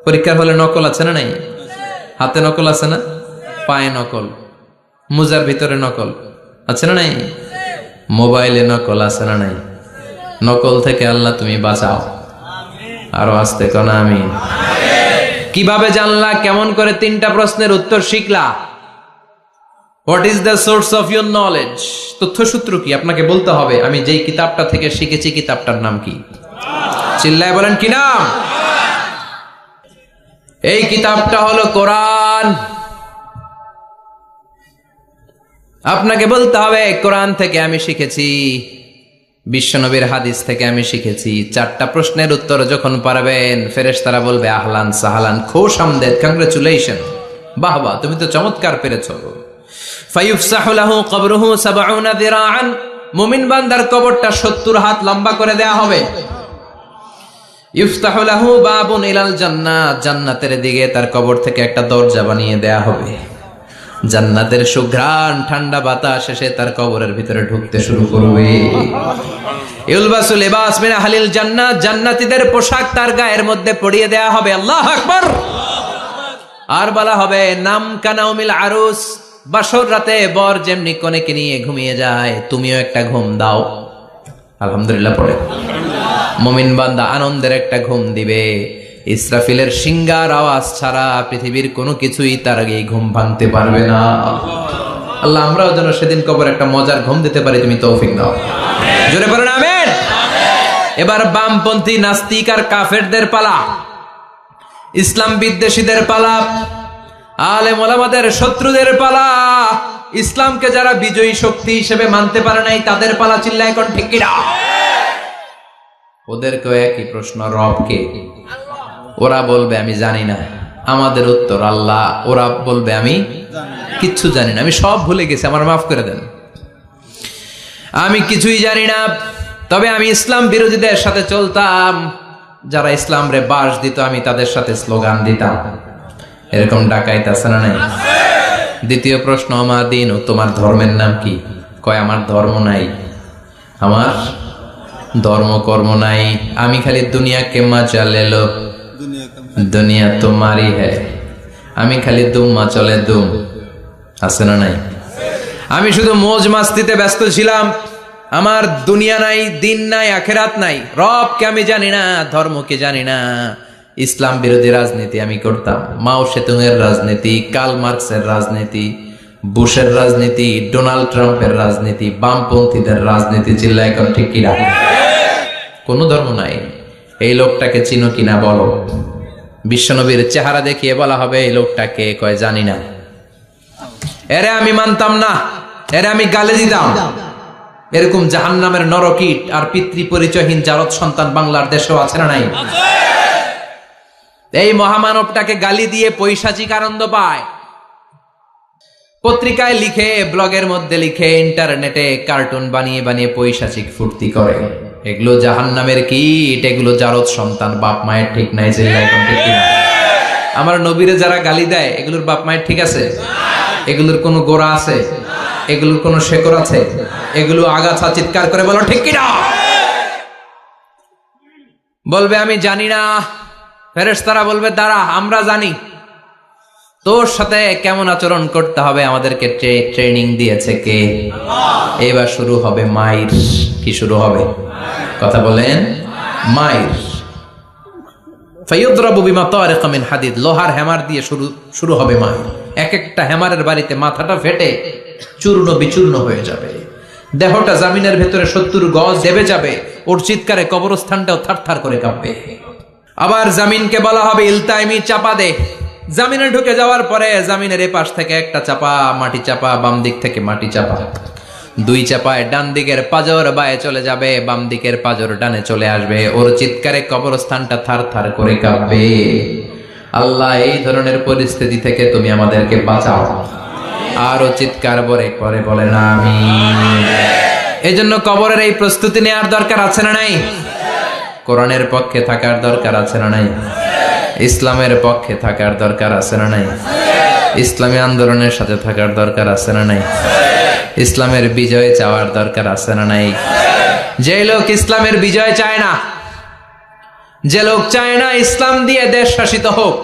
পরীক্ষার হলে নকল আছে না নাই? হাতে নকল আছে না? পায়ে নকল, মুজার ভিতরে নকল আছে না নাই? মোবাইলে নকল আছে না নাই? নকল থেকে আল্লাহ তুমি বাঁচাও। আরো আসতে কোন আমিন। কিভাবে জানলা? কেমন করে 3টা প্রশ্নের উত্তর শিখলা? What is the source of your knowledge? তথ্যসূত্র কি? আপনাকে বলতে হবে, আমি যেই কিতাবটা থেকে শিখেছি কিতাবটার নাম কি? চিল্লায় বলেন, কি নাম? এই কিতাবটা হলো কোরআন। আপনাকে বলতে হবে, কোরআন থেকে আমি শিখেছি, বিশ্বনবীর হাদিস থেকে আমি শিখেছি। 4টা প্রশ্নের উত্তর যখন পারবেন, ফেরেশতারা বলবে, আহলান সাহলান, খোশ আমদেদ, কংগ্রেচুলেশন, বাহ বাহ, তুমি তো চমৎকার পেরেছো। ফায়ুফসাহু লাহু কবরুহু 70 যিরাআন, মুমিন বান্দার কবরটা 70 হাত লম্বা করে দেয়া হবে। ইফতাহু লাহু বাবুন ইলাল জান্নাহ, জান্নাতের দিকে তার কবর থেকে একটা দরজা বানিয়ে দেয়া হবে। জান্নাতের সুঘ্রাণ ঠান্ডা বাতাস এসে তার কবরের ভিতরে ঢুকতে শুরু করবে। ইউলবাসু লিবাস মিন আহলিল জান্নাহ, জান্নাতীদের পোশাক তার গায়ের মধ্যে পরিয়ে দেয়া হবে। আল্লাহু আকবার। আর বলা হবে, নাম কানাউমিল আরুস, বাসর রাতে বর যেমনি কনেকে নিয়ে ঘুমিয়ে যায়, তুমিও একটা ঘুম দাও। আলহামদুলিল্লাহ পড়ে। মুমিন বান্দা আনন্দের একটা ঘুম দিবে। ইসরাফিলের সিংগার আওয়াজ ছাড়া পৃথিবীর কোনো কিছুই তার আগে ঘুম ভাঙতে পারবে না। আল্লাহ আমরাও যেন সেদিন কবর একটা মজার ঘুম দিতে পারি, তুমি তৌফিক দাও। জোরে বলেন আমিন। এবার বামপন্থী নাস্তিক আর কাফেরদের পালা, ইসলাম বিদ্বেষীদের পালা, আলেম ওলামাদের শত্রুদের পালা, ইসলামকে যারা বিজয়ী শক্তি হিসেবে মানতে পারে নাই তাদের পালা। চিল্লায় কোন ঠিক কিনা? ওদেরকেও একই প্রশ্ন, রব কে? ওরা বলবে আমি জানি না। আমাদের উত্তর আল্লাহ। ওরা বলবে আমি কিচ্ছু জানি না, আমি সব ভুলে গেছি, আমার মাফ করে দেন, আমি কিছুই জানি না। তবে আমি ইসলাম বিরোধীদের সাথে চলতাম, যারা ইসলাম রে বাস দিত আমি তাদের সাথে স্লোগান দিতাম। এরকম ডাকাইত আছে না নাই? দ্বিতীয় প্রশ্ন, আমার দিন, ও তোমার ধর্মের নাম কি? কয় আমার ধর্ম নাই, আমার ধর্ম কর্ম নাই, আমি খালি দুনিয়া কে মজা লেলো, দুনিয়া তোমারই হ্যায়, আমি খালি দুম্মা চলে দুম। আছে না নাই? আমি শুধু মৌজ মাস্তিতে ব্যস্ত ছিলাম, আমার দুনিয়া নাই, দিন নাই, আখেরাত নাই, রবকে আমি জানি না, ধর্মকে জানি না। ইসলাম বিরোধী রাজনীতি আমি করতাম, মাও সেতুংয়ের রাজনীতি, কার্ল মার্কসের রাজনীতি, বুশের রাজনীতি, ডোনাল্ড ট্রাম্পের রাজনীতি, বামপন্থীদের রাজনীতি। চিল্লা এখন ঠিক কিনা? কোনো ধর্ম নাই। এই লোকটাকে চিনো কিনা বলো। বিশ্বনবীর চেহারা দেখিয়ে বলা হবে এই লোকটাকে, কয় জানি না। এরে আমি মানতাম না, এরে আমি গালে দিতাম। এরকম জাহান্নামের নরকীট আর পিতৃ পরিচয়হীন জারদ সন্তান বাংলার দেশেও আছে না নাই? এই মহামানবটাকে গালি দিয়ে পৈশাচিক আনন্দ পায়। পত্রিকায় লিখে, ব্লগের মধ্যে লিখে, ইন্টারনেটে কার্টুন বানিয়ে বানিয়ে পৈশাচিক ফুর্তি করে। এগুলো জাহান্নামের কীট, এগুলো জারদ সন্তান, বাপ মায়ের ঠিক নাই। আমার নবীরে যারা গালি দেয় এগুলোর বাপ মায়ের ঠিক আছে? এগুলোর কোনো গোড়া আছে? এগুলোর কোনো শেকড় আছে? এগুলো আগাছা। চিৎকার করে বলো ঠিক কিনা। বলবে আমি জানি না। ফেরেশতারা বলবে দাঁড়া, আমরা জানি। তোর সাথে কেমন আচরণ করতে হবে আমাদেরকে ট্রেনিং দিয়েছে কে? এবার শুরু হবে মাইর। কি শুরু হবে? কথা বলেন, মাইর। ফায়ুদরাবু বিমা তারিকা মিন হাদিদ, লোহার হ্যামার দিয়ে শুরু হবে মাইর। এক একটা হ্যামারের বাড়িতে মাথাটা ফেটে চূর্ণ বিচূর্ণ হয়ে যাবে, দেহটা জামিনের ভেতরে 70 গজ দেবে যাবে, ওর চিৎকারে কবরস্থানটাও থারথার করে কাঁপবে। আবার জামিনকে বলা হবে ইলতাইমি, চাপা দে। জামিনে ঢুকে যাওয়ার পরে জামিনের এপাশ থেকে একটা চাপা, মাটি চাপা, বাম দিক থেকে মাটি চাপা, 2 চাপায় ডান দিকের পাজর বায়ে চলে যাবে, বাম দিকের পাজর ডানে চলে আসবে। ওর চিৎকারে কবরস্থানটা থারথার করে কাঁপবে। আল্লাহ, এই ধরনের পরিস্থিতি থেকে তুমি আমাদেরকে বাঁচাও। আরো চিৎকার করে বলেন আমিন। এই জন্য কবরের এই প্রস্তুতি নেওয়ার দরকার আছে না নাই? কোরআনের পক্ষে থাকার দরকার আছে না নাই? ইসলামের পক্ষে থাকার দরকার আছে না নাই? ইসলামী আন্দোলনের সাথে থাকার দরকার আছে না নাই? ইসলামের বিজয় চাওয়ার দরকার আছে না নাই? যে লোক ইসলামের বিজয় চায় না, যে লোক চায় না ইসলাম দিয়ে দেশ শাসিত হোক,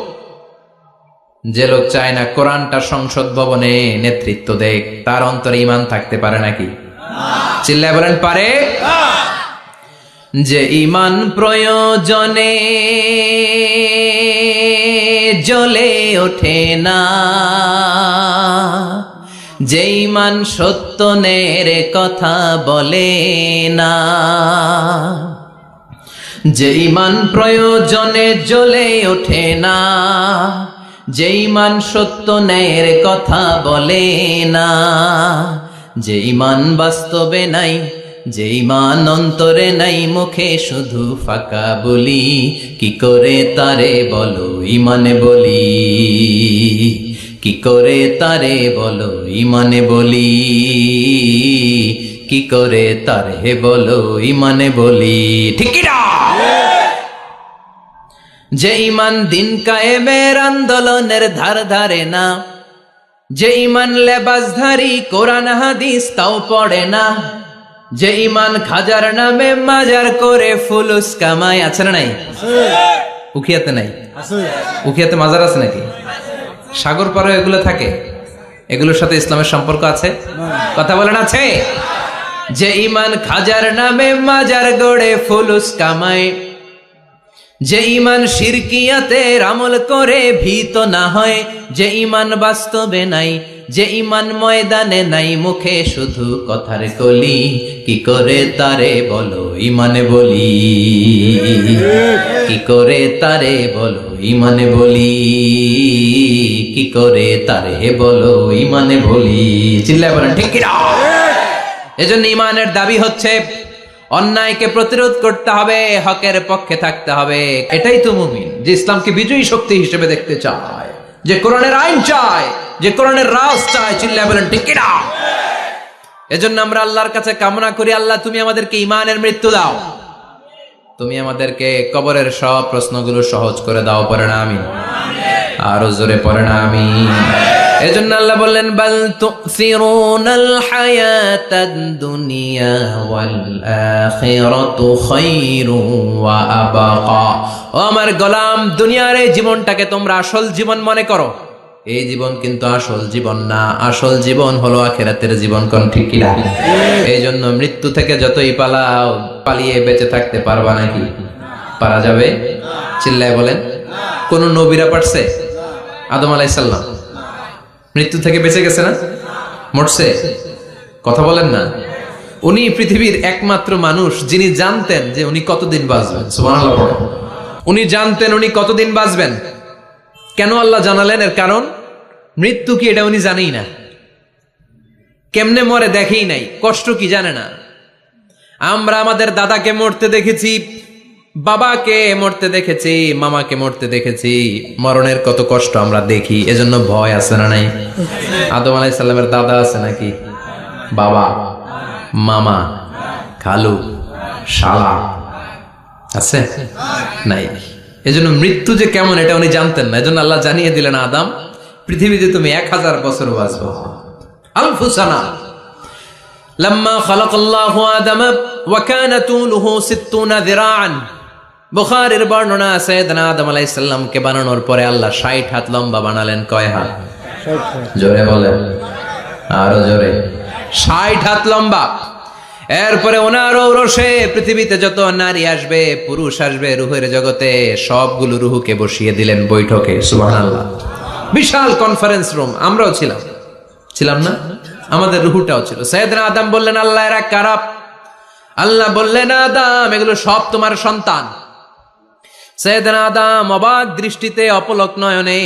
যে লোক চায় না কোরআনটা সংসদ ভবনে নেতৃত্ব দেয়, তার অন্তরে ঈমান থাকতে পারে নাকি? চিল্লায় বলেন পারে? যে ঈমান প্রয়োজনে জ্বলে ওঠে না, যে ঈমান সত্যনের কথা বলে না, যে ঈমান প্রয়োজনে জ্বলে ওঠে না, যে ঈমান সত্য ন্যায়ের কথা বলে না, যে ঈমান বাস্তবে নাই, যে ঈমান অন্তরে নাই, মুখে শুধু ফাঁকা বলি, কি করে তারে বলো ঈমানে বলি, কি করে তারে বলো ঈমানে বলি, কি করে তারে বলো ঈমানে বলি। ঠিক কি না? যে ঈমান দিন কায়েমের আন্দোলনের ধার ধারে না, যে ঈমান লেবাসধারী কোরআন হাদিস তাও পড়ে না, যে ঈমান খাজার নামে মাজার করে ফুলুস কামাই, আছে না নাই? উখিয়াতে নাই? উখিয়াতে মাজার আছে নাকি? সাগর পারে এগুলো থাকে? এগুলোর সাথে ইসলামের সম্পর্ক আছে? কথা বলেন আছে? যে ঈমান খাজার নামে মাজার গড়ে ফুলুস কামায়, যে ঈমান শিরকিয়াতের আমল করে ভীত না হয়, যে ঈমান বাস্তবে নাই, যে ঈমান ময়দানে নাই, মুখে শুধু কথার কলি, কি করে তারে বলো ঈমানে বলি, কি করে তারে বলো ঈমানে বলি, কি করে তারে বলো ঈমানে বলি। চিল্লায় বলেন ঠিক কি না? এজন্য ঈমানের দাবি হচ্ছে অন্যায়কে প্রতিরোধ করতে হবে, হকের পক্ষে থাকতে হবে। এটাই তো মুমিন, যে ইসলামকে বিজয়ী শক্তি হিসেবে দেখতে চায়, যে কোরআনের আইন চায়, যে কোরআনের রাজ চায়। চিল্লায় বলেন ঠিক কি না? এজন্য আমরা আল্লাহর কাছে কামনা করি, আল্লাহ তুমি আমাদেরকে ঈমানের মৃত্যু দাও, তুমি আমাদেরকে কবরের সব প্রশ্নগুলো সহজ করে দাও। পড়ে না আমিন? আরো জোরে পড়ে না আমিন? এজন্য আল্লাহ বললেন বাল তুসিরুনাল হায়াতাদ দুনিয়া ওয়াল আখিরাতু খায়রু ওয়া আবাকা। ও আমার গোলাম, দুনিয়ার এই জীবনটাকে তোমরা আসল জীবন মনে করো, এই জীবন কিন্তু আসল জীবন না। আসল জীবন হলো আখিরাতের জীবন। কোন ঠিক কি না? এই জন্য মৃত্যু থেকে যতই পালাও, পালিয়ে বেঁচে থাকতে পারবা নাকি? পারা যাবে? চিল্লায় বলেন। কোন নবীরা পারছে? আদম আলাইহিস সালাম মৃত্যু থেকে বেঁচে গেছে না? মরছে? কথা বলেন না। উনি পৃথিবীর একমাত্র মানুষ যিনি জানতেন যে উনি কতদিন বাঁচবেন। সুবহানাল্লাহ। উনি জানতেন উনি কতদিন বাঁচবেন। কেন আল্লাহ জানালেন? এর কারণ মৃত্যু কি এটা উনি জানেই না, কেমনে মরে দেখেই নাই, কষ্ট কি জানে না। আমরা আমাদের দাদাকে মরতে দেখেছি, বাবাকে মরতে দেখেছি, মামাকে মরতে দেখেছি, মরণের কত কষ্ট আমরা দেখি, এজন্য ভয় আছে না নাই? আদম আলাইহিস সালামের দাদা আছে নাকি? বাবা, মামা, খালু, শালা আছে নাই? এজন্য মৃত্যু যে কেমন এটা উনি জানতেন না। এজন্য আল্লাহ জানিয়ে দিলেন আদম পৃথিবীতে তুমি 1000 বছর বাঁচবো। আলফু সানা। লাম্মা খালাকাল্লাহু আদামা ওয়া কানা তুলুহু 60 যিরাআন। বুখারীর বর্ণনা, সাইয়েদনা আদম আলাইহিস সালামকে বানানোর পরে আল্লাহ 60 হাত লম্বা বানালেন। কয় হাত? জোরে বলেন, আরো জোরে। 60 হাত লম্বা। এরপরে ওনার ঔরসে পৃথিবীতে যত নারী আসবে, পুরুষ আসবে রূহের জগতে, সবগুলো রূহকে বসিয়ে দিলেন বৈঠকে। সুবহানাল্লাহ। বিশাল কনফারেন্স রুম। আমরাও ছিলাম না? আমাদের রূহটাও ছিল। সাইয়েদনা আদম বললেন, আল্লাহ এরা কারা? আল্লাহ বললেন, আদম এগুলো সব তোমার সন্তান। সাইয়েদনা আদম অবাক দৃষ্টিতে, অপলক নয়নে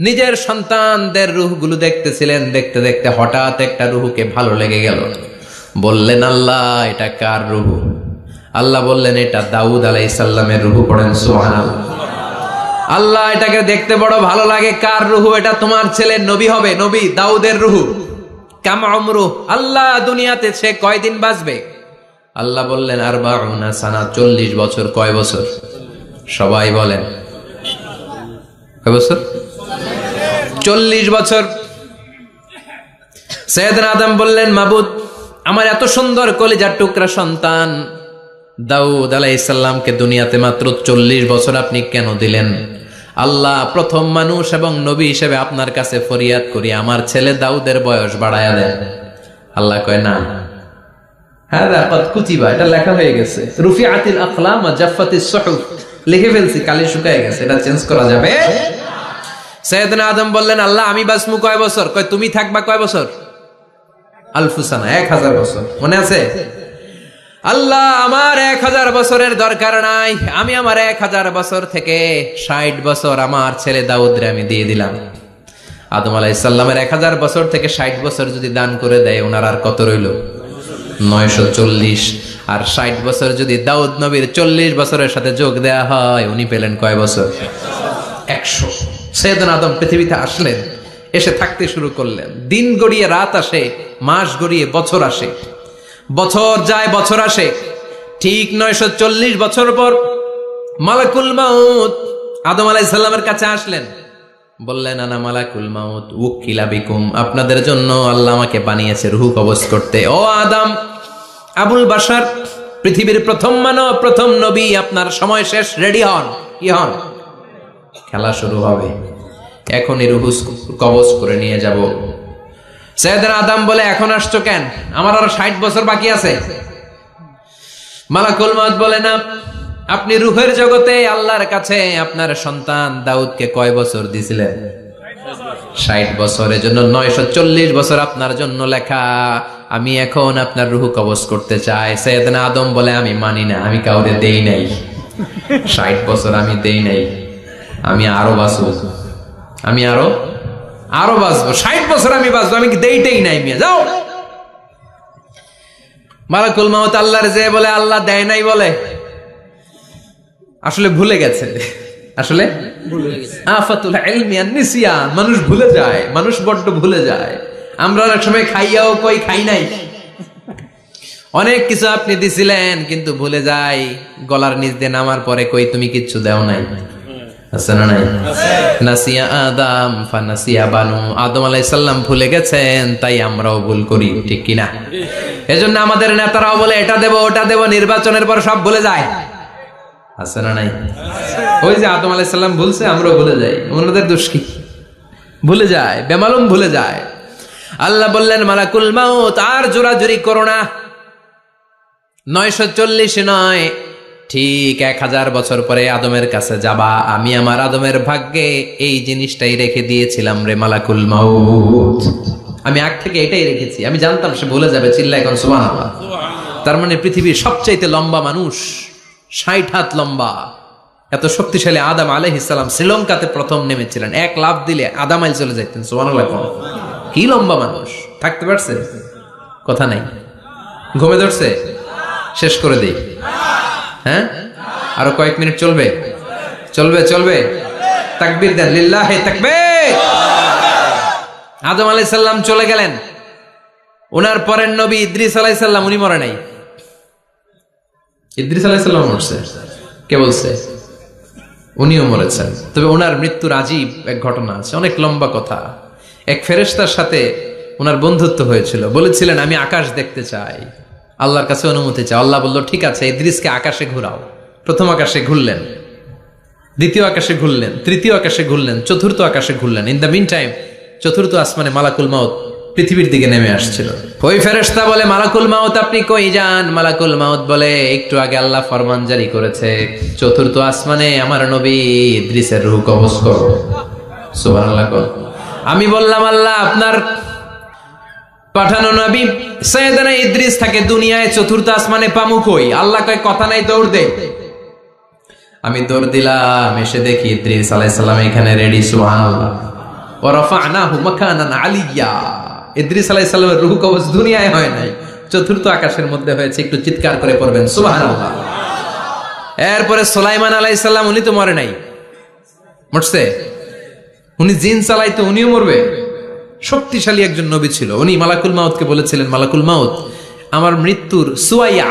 নিজের সন্তানদের রূহগুলো দেখতেছিলেন। দেখতে দেখতে হঠাৎ একটা রূহকে ভালো লেগে গেল। বললেন, আল্লাহ এটা কার রূহ? আল্লাহ বললেন, এটা দাউদ আলাইহিস সালামের রূহ। পড়েন সুবহানাল্লাহ। আল্লাহ এটাকে দেখতে বড় ভালো লাগে। কার রূহ? এটা তোমার ছেলে নবী হবে, নবী দাউদের রূহ। কাম উমরু, আল্লাহ দুনিয়াতে সে কয়দিন বাঁচবে? আল্লাহ বললেন, 40 সানা, 40 বছর। কয় বছর? সবাই বলেন, কয় বছর? 40 বছর। সাইয়েদনা আদম বললেন, মাবুদ আমার এত সুন্দর কলিজার টুকরা সন্তান দাউদ আলাইহিস সালামকে দুনিয়াতে মাত্র 40 বছর আপনি কেন দিলেন? আল্লাহ, প্রথম মানুষ এবং নবী হিসেবে আপনার কাছে ফরিয়াদ করি, আমার ছেলে দাউদের বয়স বাড়ায়া দেন। আল্লাহ কয়, না, হাদা কদ কুতিবা, এটা লেখা হয়ে গেছে। রুফিআতিল আকলাম ওয়া জাফফাতিস সুহুফ, লিখে ফেলছি, কালি শুকায় গেছে, এটা চেঞ্জ করা যাবে। সাইয়েদনা আদম বললেন, আল্লাহ আমি বাঁচমু কয় বছর? কয় তুমি থাকবা কয় বছর? আলফু সানা, 1000 বছর। মনে আছে? আল্লাহ আমার 1000 বছরের দরকার নাই, আমি আমার 1000 বছর থেকে 60 বছর আমার ছেলে দাউদরে আমি দিয়ে দিলাম। আদম আলাইহিস সালামের 1000 বছর থেকে 60 বছর যদি দান করে দেয়, ওনার আর কত রইল? 940। আর 60 বছর যদি দাউদ নবীর 40 বছরের সাথে যোগ দেয়া হয়, উনি পেলেন কয় বছর? 100। সাইয়েদনা আদম পৃথিবীতে আসলেন, এসে থাকতে শুরু করলেন। দিন গড়িয়ে রাত আসে, মাস গড়িয়ে বছর আসে, বছর যায় বছর আসে। ঠিক 940 বছর পর মালাকুল মাউত আদম আলাইহিস সালামের কাছে আসলেন। বললেন, আনা মালাকুল মাউত উকিলা বিকুম, আপনাদের জন্য আল্লাহ আমাকে বানিয়েছে রূহ কবজ করতে। ও আদম, আবুল বাশার, পৃথিবীর প্রথম মানব, প্রথম নবী, আপনার সময় শেষ, রেডি হন। কি হন? খেলা শুরু হবে, এখনই রূহ কবজ করে নিয়ে যাব। সাইয়েদনা আদম বলে, এখন আসছো কেন? আমার আরো 60 বছর বাকি আছে। মালাকুল মাউত বলে, না, আপনি রূহের জগতে আল্লাহর কাছে আপনার সন্তান দাউদকে কয় বছর দিয়েছিলেন? 60 বছরের জন্য 940 বছর আপনার জন্য লেখা। আমি এখন আপনার রূহ কবজ করতে চাই। সাইয়েদনা আদম বলে, আমি মানি না, আমি কাউরে দেই নাই। 60 বছর আমি দেই নাই, আমি আরো বাঁচবো, আমি আরো বাঁচবো, 60 বছর আমি বাঁচবো, আমি দেইটাই নাই। মিয়া যাও। মালাকুল মাউত আল্লাহর যে বলে, আল্লাহ দেয় নাই বলে, আসলে ভুলে গেছে। আসলে আফাতুল ইলমি আন নিসিয়ান, মানুষ ভুলে যায়, মানুষ বড্ড ভুলে যায়। আমরা অনেক সময় খাইয়াও কই খাই নাই। অনেক কিছু আপনি দিছিলেন কিন্তু ভুলে যাই, গলার নিচ দিয়ে নামার পরে কই তুমি কিচ্ছু দেও নাই। আছে না নাই? নাসিয়া আদম ফানাসিয়া বানু, আদম আলাইহিস সালাম ভুলে গেছেন, তাই আমরাও ভুল করি, ঠিক কি না? এজন্য আমাদের নেতারাও বলে এটা দেব ওটা দেব, নির্বাচনের পর সব ভুলে যায়। আছে না নাই? ওই যে আদম আলাইহিস সালাম ভুলছে, আমরাও ভুলে যাই। ওনাদের দোষ কি? ভুলে যায়, বেমালুম ভুলে যায়। আল্লাহ বললেন, মালাকুল মাউত আর জোরাজুরি করো না। 940 নয়, ঠিক 1000 বছর পরে আদমের কাছে যাবা। আমি আমার আদমের ভাগ্যে এই জিনিসটাই রেখে দিয়েছিলাম রে মালাকুল মাউত। আমি আগ থেকে এটাই রেখেছি, আমি জানতাম সে ভুলে যাবে। চিল্লা এখন সুবহানাল্লাহ। তার মানে পৃথিবীর সবচাইতে লম্বা মানুষ, 60 হাত লম্বা, এত শক্তিশালী আদম আলাইহিস সালাম শ্রীলঙ্কাতে প্রথম নেমেছিলেন। 1 লাফ দিলে আধা মাইল চলে যাইতেন। সুবহানাল্লাহ। কি লম্বা মানুষ! থাকতে পারছে? কথা নাই। ঘুমে ধরছে? শেষ করে দেই। হ্যাঁ, আরো কয়েক মিনিট চলবে? চলবে চলবে। তাকবীর দেন, লিল্লাহি তাকবীর। আদম আলাইহিস সালাম চলে গেলেন। ওনার পরের নবী ইদ্রিস আলাইহিস সালাম, উনি মরে নাই। ইদ্রিস আলাইহিস সালাম মরছে। কে বলছে? উনিও মরেছেন। তবে ওনার মৃত্যুর আজীব এক ঘটনা আছে, অনেক লম্বা কথা। এক ফেরেশতার সাথে ওনার বন্ধুত্ব হয়েছিল, বলেছিলেন আমি আকাশ দেখতে চাই, আল্লাহর কাছে অনুমতি চাই। আল্লাহ বলল ঠিক আছে, ইদ্রিসকে আকাশে ঘুরাও। প্রথম আকাশে ঘুরলেন, দ্বিতীয় আকাশে ঘুরলেন, তৃতীয় আকাশে ঘুরলেন, চতুর্থ আকাশে ঘুরলেন। ইন দ্য মিন টাইম চতুর্থ আসমানে মালাকুল মাউত পৃথিবীর দিকে নেমে আসছিল। ওই ফেরেশতা বলে মালাকুল মাউত আপনি কই যান? মালাকুল মাউত বলে একটু আগে আল্লাহ ফরমান জারি করেছে, চতুর্থ আসমানে আমার নবী ইদ্রিসের রূহ কবজ করো। সুবহানাল্লাহ। আমি বললাম আল্লাহ আপনার পাঠানো নবী সৈয়দনা ইদ্রিস থাকে দুনিয়ায়, চতুর্থ আসমানে পামু কই? আল্লাহ কয় কথা নাই, দৌড় দে। আমি দৌড় দিলাম, এসে দেখি ইদ্রিস আলাইহিস সালাম এখানে রেডি। সুবহানাল্লাহ। ওয়া রাফা'নাহু মাকানান আলিয়্যা। ইদ্রিস আলাইহিস সালামের রূহ কবজ দুনিয়ায় হয় নাই, চতুর্থ আকাশের মধ্যে হয়েছে। একটু চিৎকার করে পড়বেন সুবহানাল্লাহ। এরপরে সুলাইমান আলাইহিস সালাম, উনি তো মরে নাই, মরছে? উনি জিন চালাইতো, উনিও মরবে? শক্তিশালী একজন নবী ছিল উনি। মালাকুল মাউতকে বলেছিলেন মালাকুল মাউত আমার মৃত্যুর সুয়াইয়া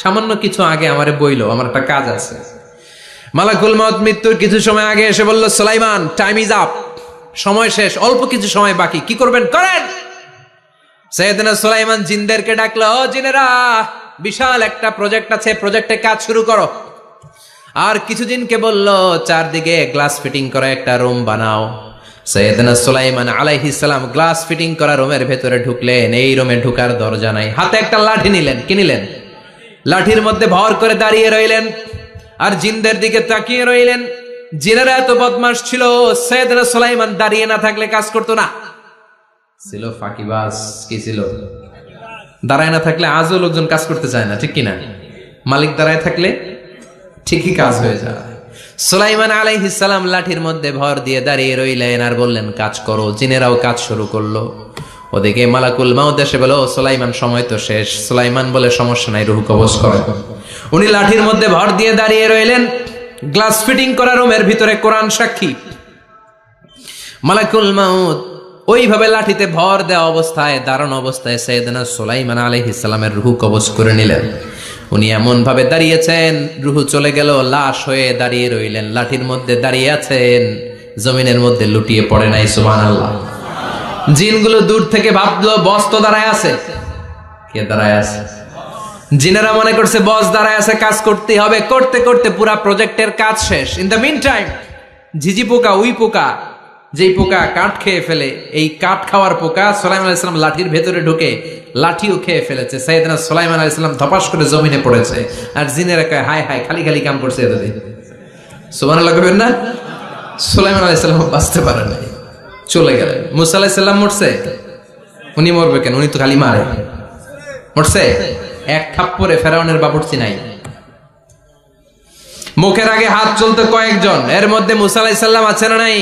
সামান্য কিছু আগে আমারে বইলো, আমার একটা কাজ আছে। মালাকুল মাউত মৃত্যুর কিছু সময় আগে এসে বলল সুলাইমান টাইম ইজ আপ, সময় শেষ, অল্প কিছু সময় বাকি, কি করবেন করেন। সাইয়েদনা সুলাইমান জিনদেরকে ডাকলো, ও জিনেরা, বিশাল একটা প্রজেক্ট আছে, প্রজেক্টে কাজ শুরু করো। আর কিছু জিনকে বলল চারদিকে গ্লাস ফিটিং করা একটা রুম বানাও। সাইয়েদনা সুলাইমান আলাইহিস সালাম গ্লাস ফিটিং করা রুমের ভেতরে ঢুকলেন। এই রুমে ঢুকার দরজা নাই, হাতে একটা লাঠি নিলেন। কি নিলেন? লাঠির মধ্যে ভর করে দাঁড়িয়ে রইলেন আর জিনদের দিকে তাকিয়ে রইলেন। জিনেরা এত বদমাশ ছিল, সাইয়েদনা সুলাইমান দাঁড়িয়ে না থাকলে কাজ করতো না, ছিল ফাঁকিবাজ। কি ছিল? দাঁড়ায় না থাকলে আজও লোকজন কাজ করতে চায় না, ঠিক কিনা? মালিক দাঁড়ায় থাকলে ঠিকই কাজ হয়ে যায়। সুলাইমান আলাইহিস সালাম লাঠির মধ্যে ভর দিয়ে দাঁড়িয়ে রইলেন আর বললেন কাজ করো। জিনেরাও কাজ শুরু করলো। ওদিকে মালাকুল মাউত এসে বলে, ও সুলাইমান সময় তো শেষ। সুলাইমান বলে সমস্যা নাই, রূহ কবজ করে। উনি লাঠির মধ্যে ভর দিয়ে দাঁড়িয়ে রইলেন। গ্লাস ফিটিং করা রুমের ভিতরে কোরআন সাক্ষী। মালাকুল মাউত ওইভাবে লাঠিতে ভর দেওয়া অবস্থায়, দাঁড়ানো অবস্থায় সাইয়েদনা সুলাইমান আলাইহিস সালামের রূহ কবজ করে নিলেন। উনি এমন ভাবে দাঁড়িয়েছেন, রূহ চলে গেল, লাশ হয়ে দাঁড়িয়ে রইলেন। লাঠির মধ্যে দাঁড়িয়ে আছেন, জমিনের মধ্যে লুটিয়ে পড়ে নাই। সুবহানাল্লাহ। জিনগুলো দূর থেকে ভাবলো বস তো দাঁড়ায় আছে। কে দাঁড়ায় আছে? জিনেরা মনে করছে বস দাঁড়ায় আছে, কাজ করতে হবে। করতে করতে পুরা প্রজেক্টের কাজ শেষ। ইন দ্য মিন টাইম ঝিঝি পোকা, উই পোকা, যেই পোকা কাঠ খেয়ে ফেলে, এই কাঠ খাওয়ার পোকা সুলাইমান আলাইহিস সালাম লাঠির ভেতরে ঢুকে লাঠিও খেয়ে ফেলেছে। সাইয়েদনা সুলাইমান আলাইহিস সালাম ধপাস করে জমিনে পড়েছে। আর জিনেরা কয় হায় হায়, খালি খালি কাম করছে এতদিন। সুবহানাল্লাহ কইবেন না? সুলাইমান আলাইহিস সালাম বাঁচতে পারে নাই, চলে গেলেন। মুসা আলাইহিস সালাম মরছে? উনি মরবে কেন? উনি তো খালি মারে। মরছে? এক থাপ্পড়ে ফেরাউনের বাবুর্চি নাই। মুখের আগে হাত চলতে কয়েকজন, এর মধ্যে মুসা আলাইহিস সালাম আছে না নাই?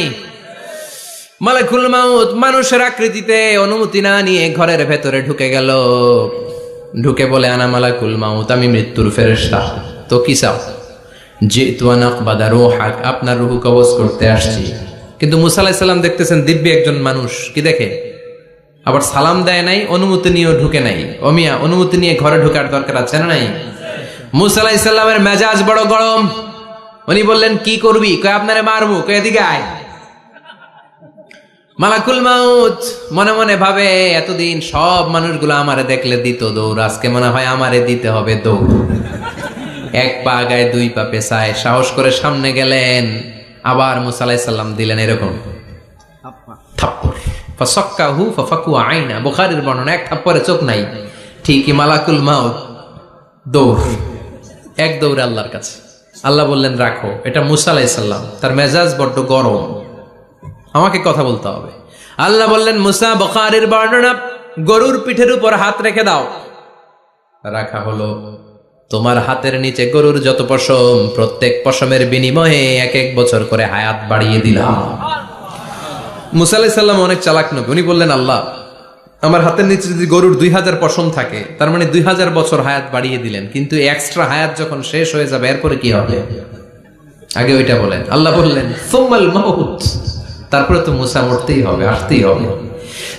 মালাকুল মাউত মানুষের আকৃতিতে অনুমতি না নিয়ে ঘরের ভেতরে ঢুকে গেল। ঢুকে বলে আনা মালাকুল মাউত, আমি মৃত্যুর ফেরেশতা। তো কি চাও? জিতু আন আকবাদা রূহাক, আপনার রূহ কবজ করতে আসছি। কিন্তু মুসা আলাইহিস সালাম দেখতেছেন দিব্যি একজন মানুষ, কি দেখে? আবার সালাম দেয় নাই, অনুমতি নিয়েও ঢুকে নাই। অমিয়া অনুমতি নিয়ে ঘরে ঢোকার দরকার আছে না নাই? মুসা আলাইহিস সালামের মেজাজ বড় গরম। উনি বললেন কি করবি? কয় আপনারে মারবো। কয় এদিকে আয়। মালাকুল মাউত মনে মনে ভাবে এতদিন সব মানুষগুলো আমারে দেখলে দিত দৌড়, আজকে মনে হয় আমারে দিতে হবে দৌড়। এক পা গায়ে দুই পা পেছায় সাহস করে সামনে গেলেন। আবার মুসা আলাইহিস সালাম দিলেন এরকম থাপ্পড়। ফাসাক্কাহু ফাফাকু আইনা, বুখারীর বর্ণনা, এক থাপ্পড়ে চোখ নাই। ঠিকই মালাকুল মাউত দৌড়, এক দৌড়ে আল্লাহর কাছে। আল্লাহ বললেন রাখো, এটা মুসা আলাইহিস সালাম, তার মেজাজ বড্ড গরম, আমাকে কথা বলতে হবে। আল্লাহ বললেন মুসা, বুখারীর বর্ণনা, গরুর পিঠের উপর হাত রেখে দাও। রাখা হলো। তোমার হাতের নিচে গরুর যত পশম, প্রত্যেক পশমের বিনিময়ে এক এক বছর করে হায়াত বাড়িয়ে দিলাম। মুসা আলাইহিস সালাম অনেক চালাক নবী। উনি বললেন আল্লাহ আমার হাতের নিচে যদি গরুর 2000 পশম থাকে, তার মানে 2000 বছর হায়াত বাড়িয়ে দিলেন। কিন্তু এক্সট্রা হায়াত যখন শেষ হয়ে যাবে এরপরে কি হবে? আগে ওইটা বলেন। আল্লাহ বললেন সুম্মাল মাউত, তারপরে তো মুসা মরতেই হবে, আসতেই হবে।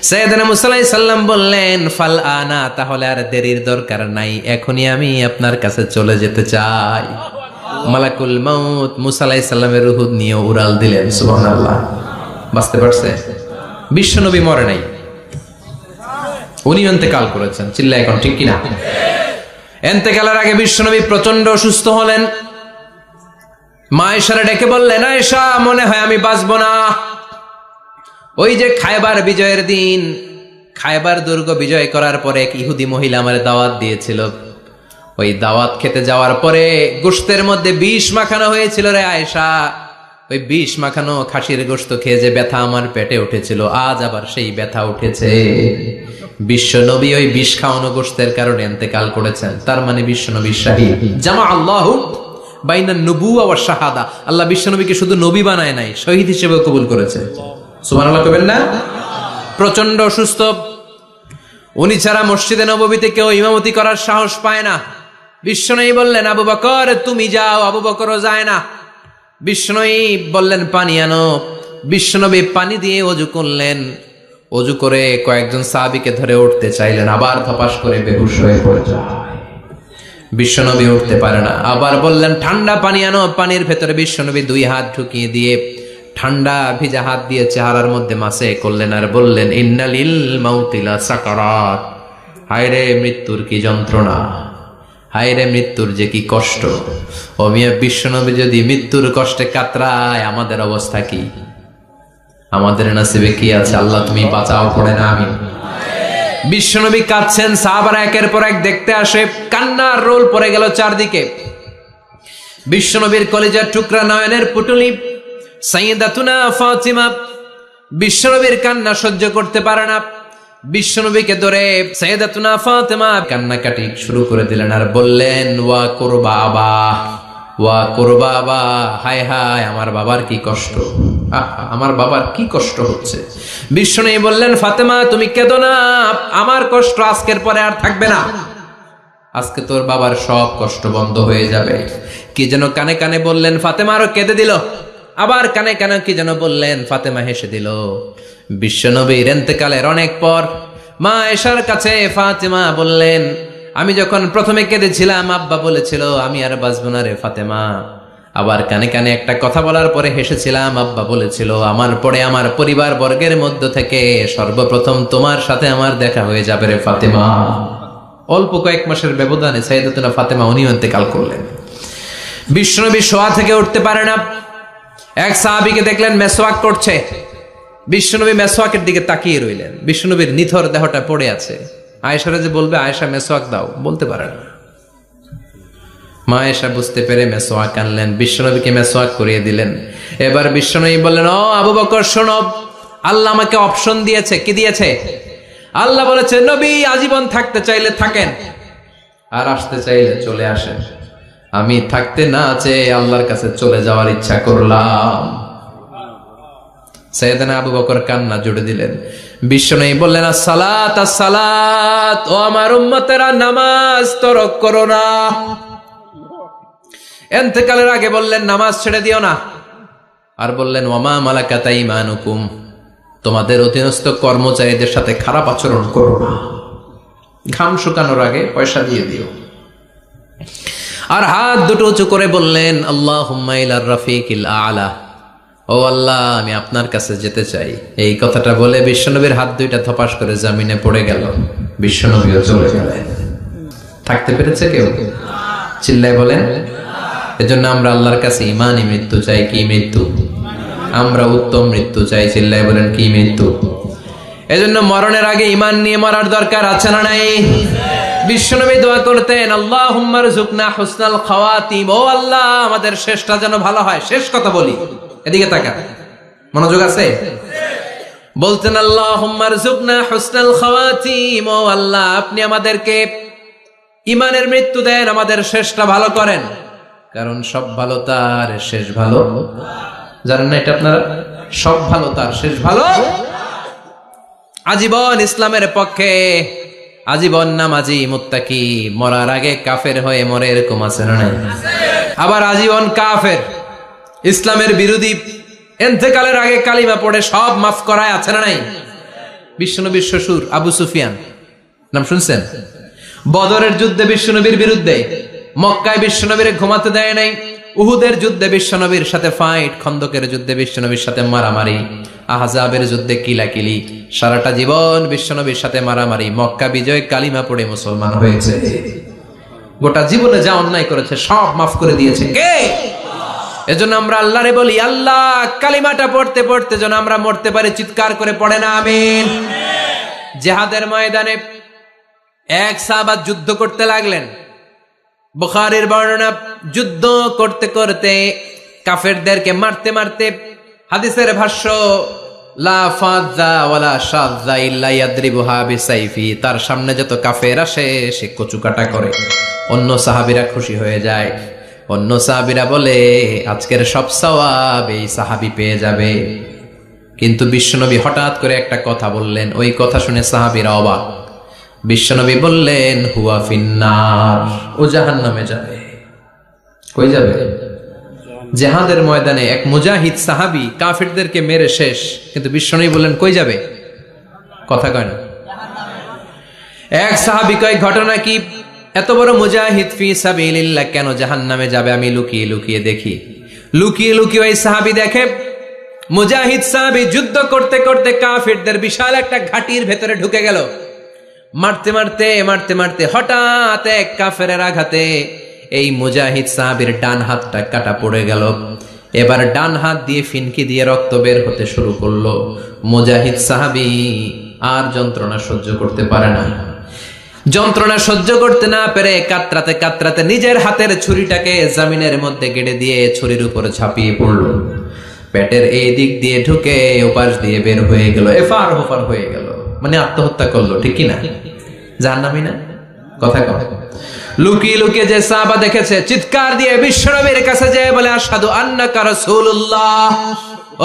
সাইয়েদনা মুসা আলাইহিস সালাম বললেন ফাল আনা, তাহলে আর দেরির দরকার নাই, এখনই আমি আপনার কাছে চলে যেতে চাই। মালাকুল মাউত মুসা আলাইহিস সালামের রূহ নিয়ে উড়াল দিলেন। সুবহানাল্লাহ। বাঁচতে পারছে? বিশ্বনবী মরে নাই, উনি ইন্তেকাল করেছেন। চিল্লায় এখন ঠিক কিনা? ইন্তেকালের আগে বিশ্বনবী প্রচন্ড অসুস্থ হলেন। মা আয়েশারে ডেকে বললেন, আয়েশা, মনে হয় আমি বাঁচবো না। ওই যে খায়বার বিজয়ের দিন, খায়বার দুর্গ বিজয় করার পরে এক ইহুদি মহিলা আমার দাওয়াত দিয়েছিল। ওই দাওয়াত খেতে যাওয়ার পরে গোশতের মধ্যে বিষ মাখানো হয়েছিল রে আয়েশা। ওই বিষ মাখানো খাসির গোশত খেয়ে যে ব্যথা আমার পেটে উঠেছিল, আজ আবার সেই ব্যথা উঠেছে। বিশ্বনবী ওই বিষ খাওয়ানো গোশতের কারণে ইন্তেকাল করেছেন। তার মানে বিশ্বনবী শাহীদ। জামা আল্লাহু বাইনা নবুওয়া ওয়া শাহাদা। আল্লাহ বিশ্বনবীকে শুধু নবী বানায় নাই, শহীদ হিসেবেও কবুল করেছে। সুবহানাল্লাহ কইবেন না? প্রচন্ড অসুস্থ, উনি ছাড়া মসজিদে নববীতে কেউ ইমামতি করার সাহস পায় না। বিশ্বনবী বললেন, আবু বকর তুমি যাও। আবু বকরও যায় না। বিশ্বনবী বললেন, পানি আনো। বিশ্বনবী পানি দিয়ে ওযু করলেন। ওযু করে কয়েকজন সাহাবীকে ধরে উঠতে চাইলেন, আবার ধপাস করে বেহুশ হয়ে পড়ে যায়। বিশ্বনবী উঠতে পারে না। আবার বললেন, ঠান্ডা পানি আনো। পানির ভেতরে বিশ্বনবী 2 হাত ঢুকিয়ে দিয়ে ঠান্ডা ভিজা হাত দিয়ে চেহারার মধ্যে মাসে করলেন আর বললেন, ইন্নালিল মাউতিলা সাকারাত। হায়রে মৃত্যুর কি যন্ত্রণা, হায়রে মৃত্যুর যে কি কষ্ট। ও মিয়া, বিশ্বনবী যদি মৃত্যুর কষ্টে কাতরায়, আমাদের অবস্থা কি? আমাদের নসিবে কি আছে? আল্লাহ তুমি বাঁচাও, পড়ে না আমি। বিশ্বনবী কাঁদছেন, সাহাবারা একের পর এক দেখতে আসে। কান্নার রোল পড়ে গেল চারদিকে। বিশ্বনবীর কলিজার টুকরা নয়নের পুটুলি সাইয়্যিদাতুনা ফাতিমা বিশ্বনবীর কান্না সহ্য করতে পারে না। বিশ্বনবীকে ধরে সাইয়্যিদাতুনা ফাতিমা কান্নাকাটি শুরু করে দিলেন আর বললেন, ওয়া কুরবাবা, ওয়া কুরবাবা, হায় হায় আমার বাবার কি কষ্ট, আমার বাবার কি কষ্ট হচ্ছে। বিশ্বনবী বললেন, ফাতেমা তুমি কেঁদো না, আমার কষ্ট আজকের পরে আর থাকবে না। আজকে তোর বাবার সব কষ্ট বন্ধ হয়ে যাবে। কি যেন কানে কানে বললেন, ফাতেমা আরো কেঁদে দিল। আবার কানে কানে কি যেন বললেন, ফাতেমা হেসে দিল। বিশ্বনবীর ইন্তেকালের অনেক পর মা আয়েশার কাছে ফাতেমা বললেন, আমি যখন প্রথমে কেঁদেছিলাম আব্বা বলেছিল আমি আর বাঁচবো না রে ফাতেমা। আবার কানে কানে একটা কথা বলার পরে হেসেছিলাম, আব্বা বলেছিল আমার পরে আমার পরিবার বর্গের মধ্য থেকে সর্বপ্রথম তোমার সাথে আমার দেখা হয়ে যাবে রে ফাতেমা। অল্প কয়েক মাসের ব্যবধানে সাইয়্যিদাতুনা ফাতেমা উনিও ইন্তেকাল করলেন। বিশ্বনবী শোয়া থেকে উঠতে পারে না। এক সাহাবীকে দেখলেন মেসওয়াক করছে। বিশ্বনবী মেসওয়াকের দিকে তাকিয়ে রইলেন। বিশ্বনবীর নিথর দেহটা পড়ে আছে। আয়েশারা যে বলবে আয়েশা মেসওয়াক দাও, বলতে পারে না। মা আয়েশা বুঝতে পেরে মেসওয়াক আনলেন, বিশ্বনবীকে মেসওয়াক করিয়ে দিলেন। এবার বিশ্বনবী বললেন, ও আবু বকর শোনো, আল্লাহ আমাকে অপশন দিয়েছে। কি দিয়েছে? আল্লাহ বলেছে নবী আজীবন থাকতে চাইলে থাকেন, আর আসতে চাইলে চলে আসেন। আমি থাকতে না চেয়ে আল্লাহর কাছে চলে যাওয়ার ইচ্ছা করলাম। সাইয়েদনা আবু বকর কান্না জুড়ে দিলেন। বিশ্বনবী বললেন, আসসালাত আসসালাত, ও আমার উম্মতেরা নামাজ তরক করো না। ইন্তেকালের আগে বললেন নামাজ ছেড়ে দিও না। আর বললেন, ওয়ামা মালাকাত আইমানুকুম, তোমাদের অধীনস্থ কর্মচারীদের সাথে খারাপ আচরণ করো না। ঘাম শুকানোর আগে পয়সা দিয়ে দিও। আর হাত দুটো উঁচু করে বললেন, আল্লাহুম্মা ইলার রাফিকিল আ'লা, ও আল্লাহ আমি আপনার কাছে যেতে চাই। এই কথাটা বলে বিশ্বনবীর হাত দুইটা ধপাস করে জমিনে পড়ে গেল। বিশ্বনবীও চলে গেলেন। থাকতে পেরেছে কেউ? চিল্লায় বলেন। এজন্য আমরা আল্লাহর কাছে ঈমানি মৃত্যু চাই। কি মৃত্যু? আমরা উত্তম মৃত্যু চাই। চিল্লায় বলেন কি মৃত্যু? এজন্য মরণের আগে ঈমান নিয়ে মরার দরকার আছে না নাই? বিশ্বনবী দোয়া করতেন, আল্লাহুম্মা রযুকনা হুসনাল খাওয়াতিম, ও আল্লাহ আমাদের শেষটা যেন ভালো হয়। শেষ কথা বলি, এদিকে তাকা, মনোযোগ আছে? বলতেন, আল্লাহুম্মা রযুকনা হুসনাল খাওয়াতিম, ও আল্লাহ আপনি আমাদেরকে ঈমানের মৃত্যু দেন, আমাদের শেষটা ভালো করেন। কারণ সব ভালো তার শেষ ভালো। জানেন না এটা আপনারা? সব ভালো তার শেষ ভালো। আজীবন ইসলামের পক্ষে, আজীবন নামাজি মুত্তাকি, মরার আগে কাফের হয়ে মরে, এরকম আছে না নাই? আবার আজীবন কাফের, ইসলামের বিরোধী, ইন্তেকালের আগে কালিমা পড়ে সব মাফ করায়, আছে না নাই? বিশ্বনবীর শ্বশুর আবু সুফিয়ান, নাম শুনছেন? বদরের যুদ্ধে বিশ্বনবীর বিরুদ্ধে, মক্কায় বিশ্বনবীর ঘুমাতে দেয় নাই, উহুদের যুদ্ধে বিশ্বনবীর সাথে ফাইট, খন্দকের যুদ্ধে বিশ্বনবীর সাথে মারামারি, আহজাবের যুদ্ধে কিলাকিলি, সারাটা জীবন বিশ্বনবীর সাথে মারামারি, মক্কা বিজয় কালিমা পড়ে মুসলমান হয়েছে। গোটা জীবনে যা অন্যায় করেছে সব মাফ করে দিয়েছে কে? এজন্য আমরা আল্লাহরে বলি, আল্লাহ কালিমাটা পড়তে পড়তে যেন আমরা মরতে পারি, চিৎকার করে পড়ে না আমিন। জিহাদের ময়দানে এক সাহাবা যুদ্ধ করতে লাগলেন। বুখারীর বর্ণনা, যুদ্ধ করতে করতে কাফেরদেরকে মারতে মারতে, হাদিসের ভাষ্য লা ফাযা ওয়ালা শাযা ইল্লা ইয়াদরিবুহা বিসাইফি, তার সামনে যত কাফের আসে সে কচুকাটা করে। অন্য সাহাবীরা খুশি হয়ে যায়, অন্য সাহাবীরা বলে আজকের সব সওয়াব এই সাহাবী পেয়ে যাবে। কিন্তু বিশ্বনবী হঠাৎ করে একটা কথা বললেন, ওই কথা শুনে সাহাবীরা অবাক। বিশ্বনবী বললেন হুয়া ফিন্নার, ও জাহান্নামে যাবে। কই যাবে? জিহাদের ময়দানে এক মুজাহিদ সাহাবী কাফেরদেরকে মেরে শেষ, কিন্তু বিশ্বনবী বললেন কই যাবে? কথা কয় না। এক সাহাবী কয় ঘটনা কি? এত বড় মুজাহিদ ফি সাবিলিল্লাহ কেন জাহান্নামে যাবে? আমি লুকিয়ে লুকিয়ে দেখি। লুকিয়ে লুকিয়ে ওই সাহাবী দেখে মুজাহিদ সাহাবী যুদ্ধ করতে করতে কাফেরদের বিশাল একটা ঘাটির ভেতরে ঢুকে গেল। মারতে মারতে মারতে মারতে হঠাৎ এক কাফেরের আঘাতে এই মুজাহিদ সাহাবীর ডান হাতটা কাটা পড়ে গেল। এবার ডান হাত দিয়ে ফিনকি দিয়ে রক্ত বের হতে শুরু করলো। মুজাহিদ সাহাবী আর যন্ত্রণা সহ্য করতে পারে না। যন্ত্রণা সহ্য করতে না পেরে কাতরাতে কাতরাতে নিজের হাতের ছুরিটাকে জমিনের মধ্যে গেড়ে দিয়ে ছুরির উপরে ঝাঁপিয়ে পড়লো। পেটের এই দিক দিয়ে ঢুকে ওপাশ দিয়ে বের হয়ে গেল, এফার ওপার হয়ে গেল, মানে আত্মহত্যা করলো। ঠিক কি না? জাহান্নামী না? কথা কয়। লুকিয়ে লুকিয়ে যে সাহাবা দেখেছে চিৎকার দিয়ে বিশ্বনবীর কাছে যেয়ে বলে আশহাদু আন্নাকা রাসূলুল্লাহ,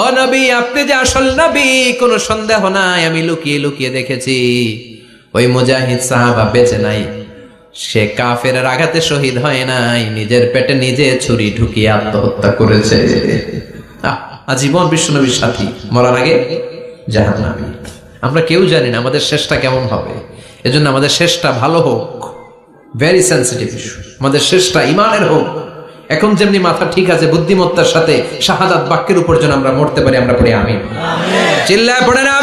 ও নবী আপনি যে আসল নবী, কোনো সন্দেহ নাই, আমি লুকিয়ে লুকিয়ে দেখেছি। ওই মুজাহিদ সাহাবা বেঁচে নাই, সে কাফেরের আঘাতে শহীদ হয় নাই, নিজের পেটে নিজে ছুরি ঢুকিয়ে আত্মহত্যা করেছে। আজীবন বিশ্বনবীর সাথী, মরার আগে জাহান্নামী। আমরা কেউ জানি না আমাদের শেষটা কেমন হবে, এজন্য আমাদের শেষটা ভালো হোক, ভেরি সেন্সিটিভ ইস্যু। আমাদের শেষটা ইমানের হোক। এখন যেমনি মাথা ঠিক আছে, বুদ্ধিমত্তার সাথে শাহাদাত বাক্যের উপর যেন আমরা মরতে পারি, আমরা পড়ি আমিন। চিল্লায় পড়ে না।